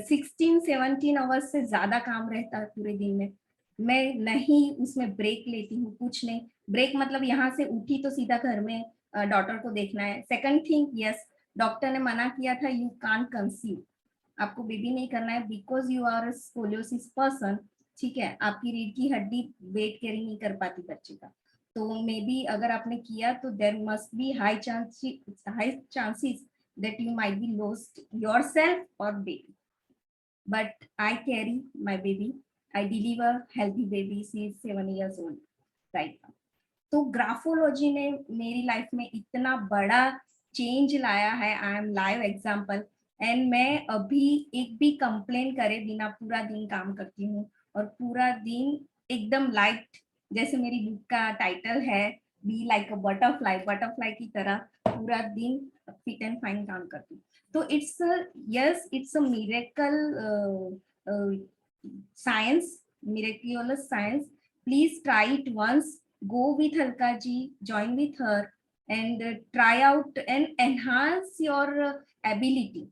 16-17 आवर्स से ज्यादा काम रहता है पूरे दिन में, मैं नहीं उसमें ब्रेक लेती हूँ, कुछ नहीं। ब्रेक मतलब यहाँ से उठी तो सीधा घर में डॉटर को देखना है। सेकंड थिंग, यस, डॉक्टर ने मना किया था, यू कांट कंसीव, आपको बेबी नहीं करना है, because you are scoliosis person, ठीक है, आपकी रीढ़ की हड्डी वेट कैरी नहीं कर पाती बच्चे का, तो मे बी अगर आपने किया तो there must be high chances that you might be lost yourself or baby, but I carry my baby, I deliver healthy baby, she is 7 years old right now। तो ग्राफोलॉजी ने मेरी life में इतना बड़ा चेंज लाया है, I am live example, and मैं अभी एक भी कंप्लेन करे बिना पूरा दिन काम करती हूँ, और पूरा दिन एकदम लाइट, जैसे मेरी बुक का टाइटल है be like a butterfly, butterfly की तरह पूरा दिन फिट एंड फाइन काम करती हूँ। तो it's yes, it's a miracle science, miraculous science, please try it once, go with Alka ji, join with her, and try out and enhance your ability।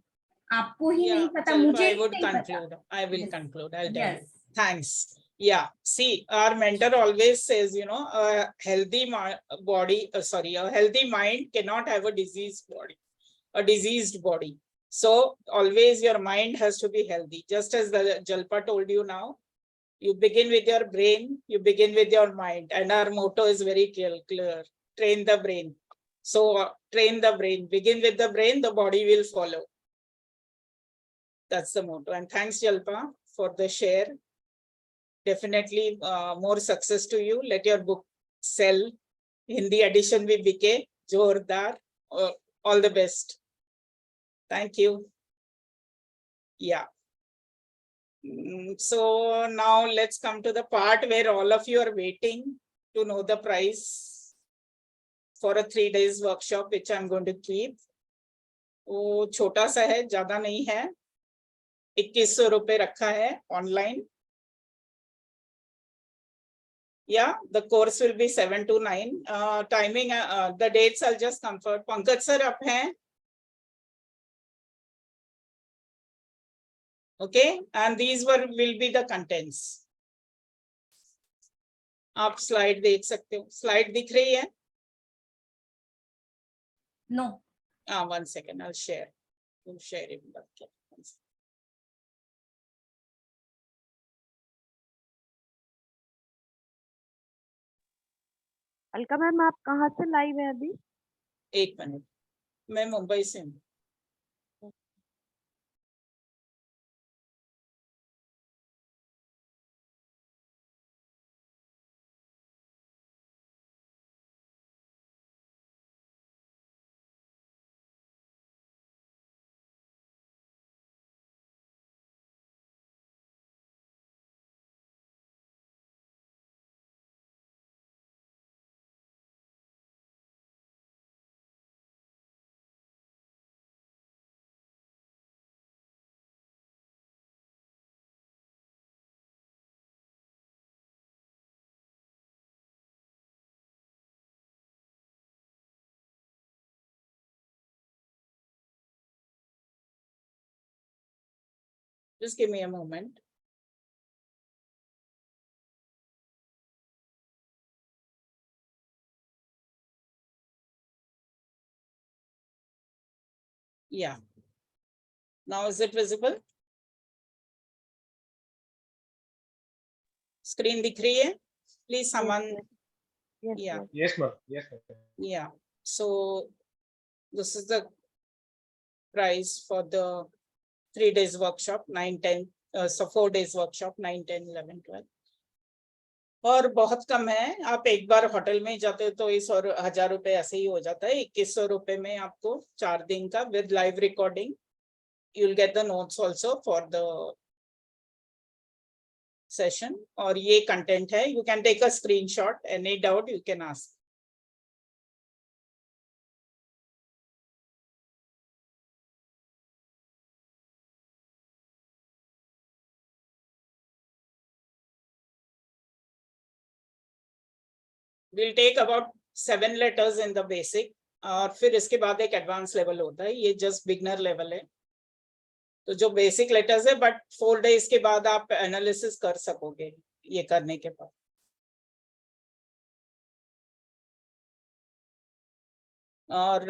आपको ही नहीं पता, मुझे I ही would नहीं पता। conclude. I will Yes. conclude. I'll tell you. Yes. Thanks. Yeah. See, our mentor always says, you know, a healthy body, sorry, a healthy mind cannot have a diseased body, a diseased body. So always your mind has to be healthy. Just as the Jalpa told you now, you begin with your brain, you begin with your mind, and our motto is very clear: train the brain. So train the brain, begin with the brain, the body will follow. That's the motto. And thanks, Jalpa, for the share. Definitely more success to you. Let your book sell. Hindi edition bhi bike, jordar. All the best. Thank you. Yeah. So now let's come to the part where all of you are waiting to know the price for a 3 days workshop, which I'm going to keep. वो छोटा सा है, ज्यादा नहीं है, 2100 रुपए रखा है online. Yeah, the course will be 7 to 9. Timing, the dates I'll just confirm. Pankaj sir up hain. Okay, and these will be the contents. आप slide देख सकते हो. Slide दिख रही है? No. 1 second, I'll share. We'll share it. Alka ma'am, आप कहाँ से लाइव है अभी? 1 मिनट, मैं मुंबई से हूँ। Just give me a moment. Yeah. Now is it visible? Screen दिख रही है? Please someone. Yes, Yeah. yes. Yes, ma'am. Yes, ma'am. Yeah. So this is the price for the 3 days workshop, 9, 10. So 4 days workshop, 9, 10, 11, 12. और बहुत कम है. आप एक बार hotel में जाते हो तो इस और 1000 रुपए ऐसे ही हो जाता है. 2100 रुपए में आपको 4 दिन का with live recording. You'll get the notes also for the session. और ये content है. You can take a screenshot. Any doubt you can ask. We'll take about 7 letters in the basic. और फिर इसके बाद एक एडवांस लेवल होता है. ये जस्ट बिगनर लेवल है. तो जो बेसिक लेटर्स है, बट 4 डेज के बाद आप एनालिसिस कर सकोगे ये करने के बाद. और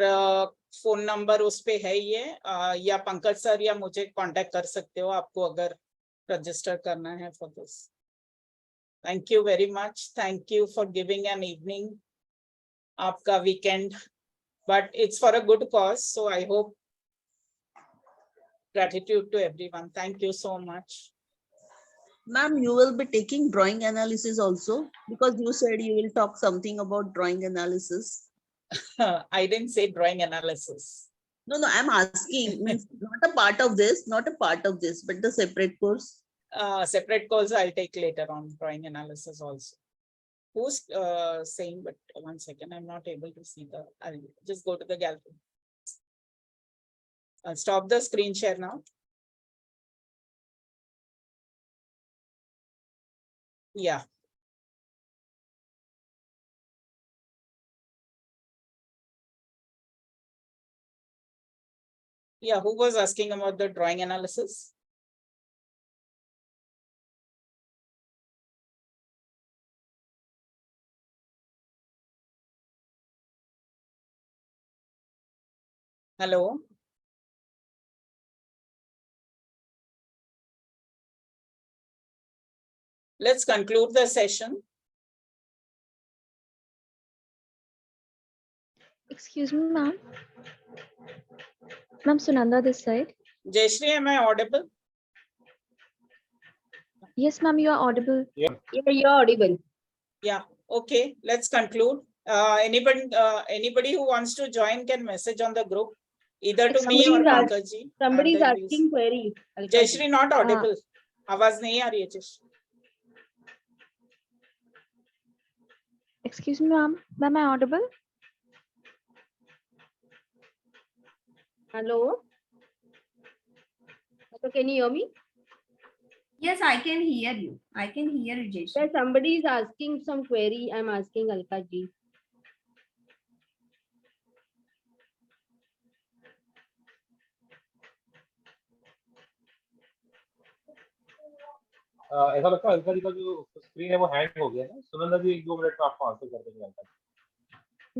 फोन नंबर उस पे है ये, या पंकज सर या मुझे कांटेक्ट कर सकते हो आपको अगर रजिस्टर करना है for this. Thank you very much. Thank you for giving an evening आपका weekend, but it's for a good cause. So I hope gratitude to everyone. Thank you so much. Ma'am, you will be taking drawing analysis also, because you said you will talk something about drawing analysis. I didn't say drawing analysis. No, I'm asking, means not a part of this, but the separate course. Separate course I'll take later on, drawing analysis also. Who's saying, but one second, I'm not able to see the, I'll just go to the gallery. I'll stop the screen share now. Yeah. Yeah, who was asking about the drawing analysis? Hello? Let's conclude the session. Excuse me, ma'am. Ma'am, Sunanda this side. Jayashree, am I audible? Yes, ma'am, you are audible. Yeah. Yeah, you're audible. Yeah, okay, let's conclude. Anybody who wants to join can message on the group, either to me or Pankaj ji. Somebody is and then asking query. Jayashree not audible. आवाज नहीं आ रही है Jayashree. Excuse me, ma'am. Ma'am, am I audible? Hello. So can you hear me? Yes, I can hear you. I can hear you, Jason. Yeah, somebody is asking some query. I'm asking Alka ji. ऐसा लगता है अलका जी का जो screen है वो hang हो गया है. सुनंदा जी 1-2 मिनट में आपको आंसर कर देंगे अलका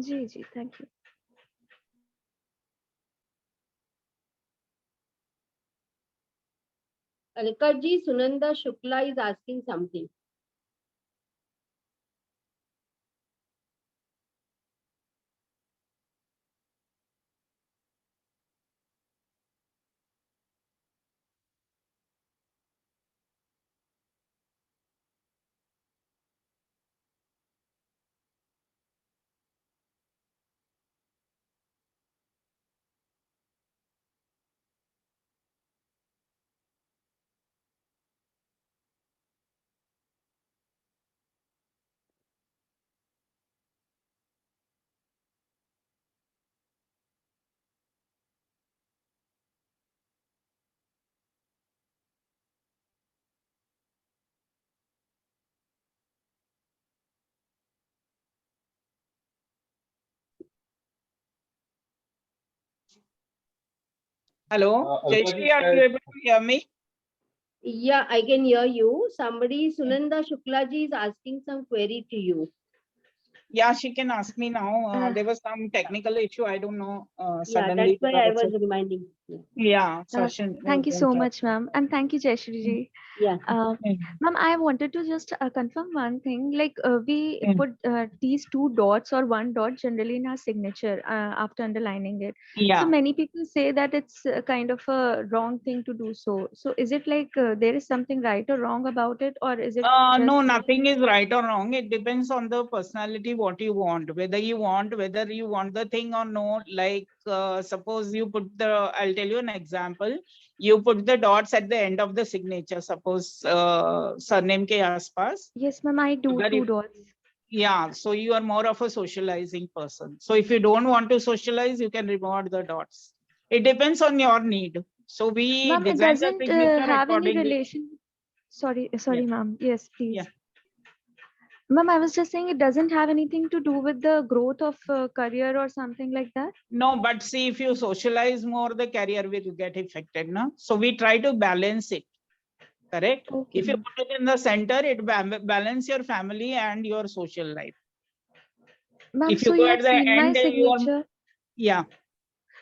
जी. जी, thank you. Alka ji, Sunanda Shukla is asking something. Hello, Alka ji, Jayashree, are you able to hear me? Yeah, I can hear you. Somebody, Sunanda Shuklaji, is asking some query to you. Yeah, she can ask me now. There was some technical issue. I don't know. Yeah, Suddenly. that's why I was reminding. Yeah. Session. Thank you so much, ma'am, and thank you, Jayashree ji. Yeah. Ma'am, I wanted to just confirm one thing. Like we Mm. put these 2 dots or 1 dot generally in our signature after underlining it. Yeah. So many people say that it's kind of a wrong thing to do so. So is it like there is something right or wrong about it, or is it No, just nothing is right or wrong. It depends on the personality, what you want, whether you want the thing or no. Like, suppose you put I'll tell you an example. You put the dots at the end of the signature, suppose surname ke aspas. Yes, ma'am, I do Agar 2 if- dots. Yeah, so you are more of a socializing person. So if you don't want to socialize, you can remove the dots. It depends on your need. So we Ma'am, it design the doesn't signature have any accordingly. relation. Sorry, ma'am. Yes, please. Yeah. Ma'am, I was just saying it doesn't have anything to do with the growth of career or something like that. No, but see, if you socialize more, the career will get affected, no? So we try to balance it, correct? Okay, If you ma'am. put it in the center, it balance your family and your social life. Ma'am, If you so go you at have the seen my end, you are, signature. yeah.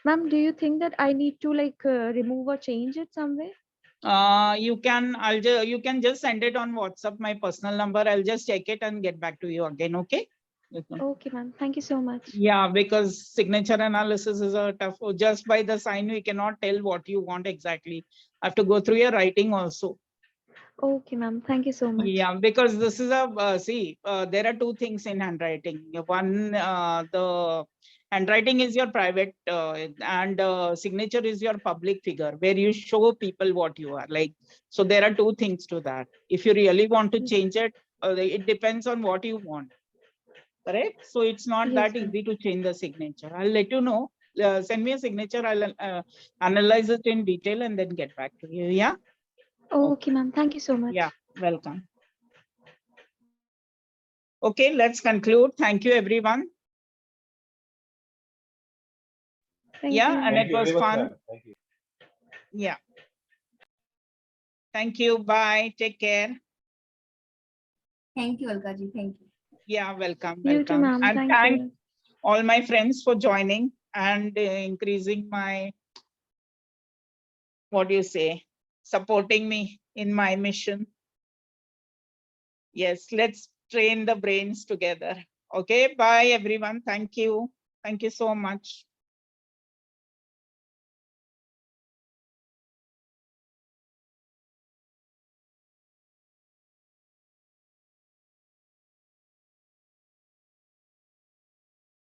Ma'am, do you think that I need to like remove or change it some way? You can, you can just send it on WhatsApp, my personal number. I'll just check it and get back to you again, okay? Okay, ma'am. Thank you so much. Yeah, because signature analysis is a tough, just by the sign, we cannot tell what you want exactly. I have to go through your writing also. Okay, ma'am. Thank you so much. Yeah, because this is a, see, there are 2 things in handwriting. One, the handwriting is your private and signature is your public figure where you show people what you are like. So there are 2 things to that. If you really want to change it, it depends on what you want. Correct? So it's not Yes, that easy to change the signature. I'll let you know. Send me a signature. I'll analyze it in detail and then get back to you. Yeah. Okay, ma'am. Thank you so much. Yeah. Welcome. Okay, let's conclude. Thank you, everyone. Thank Yeah, you. and Thank it you was very much, fun. ma'am. Thank you. Yeah. Thank you. Bye. Take care. Thank you, Alkaji. Thank you. Yeah, welcome. You too, Welcome. ma'am. And Thank thank you. all my friends for joining and increasing my, what do you say, supporting me in my mission. Yes, let's train the brains together. Okay, bye everyone. Thank you. Thank you so much.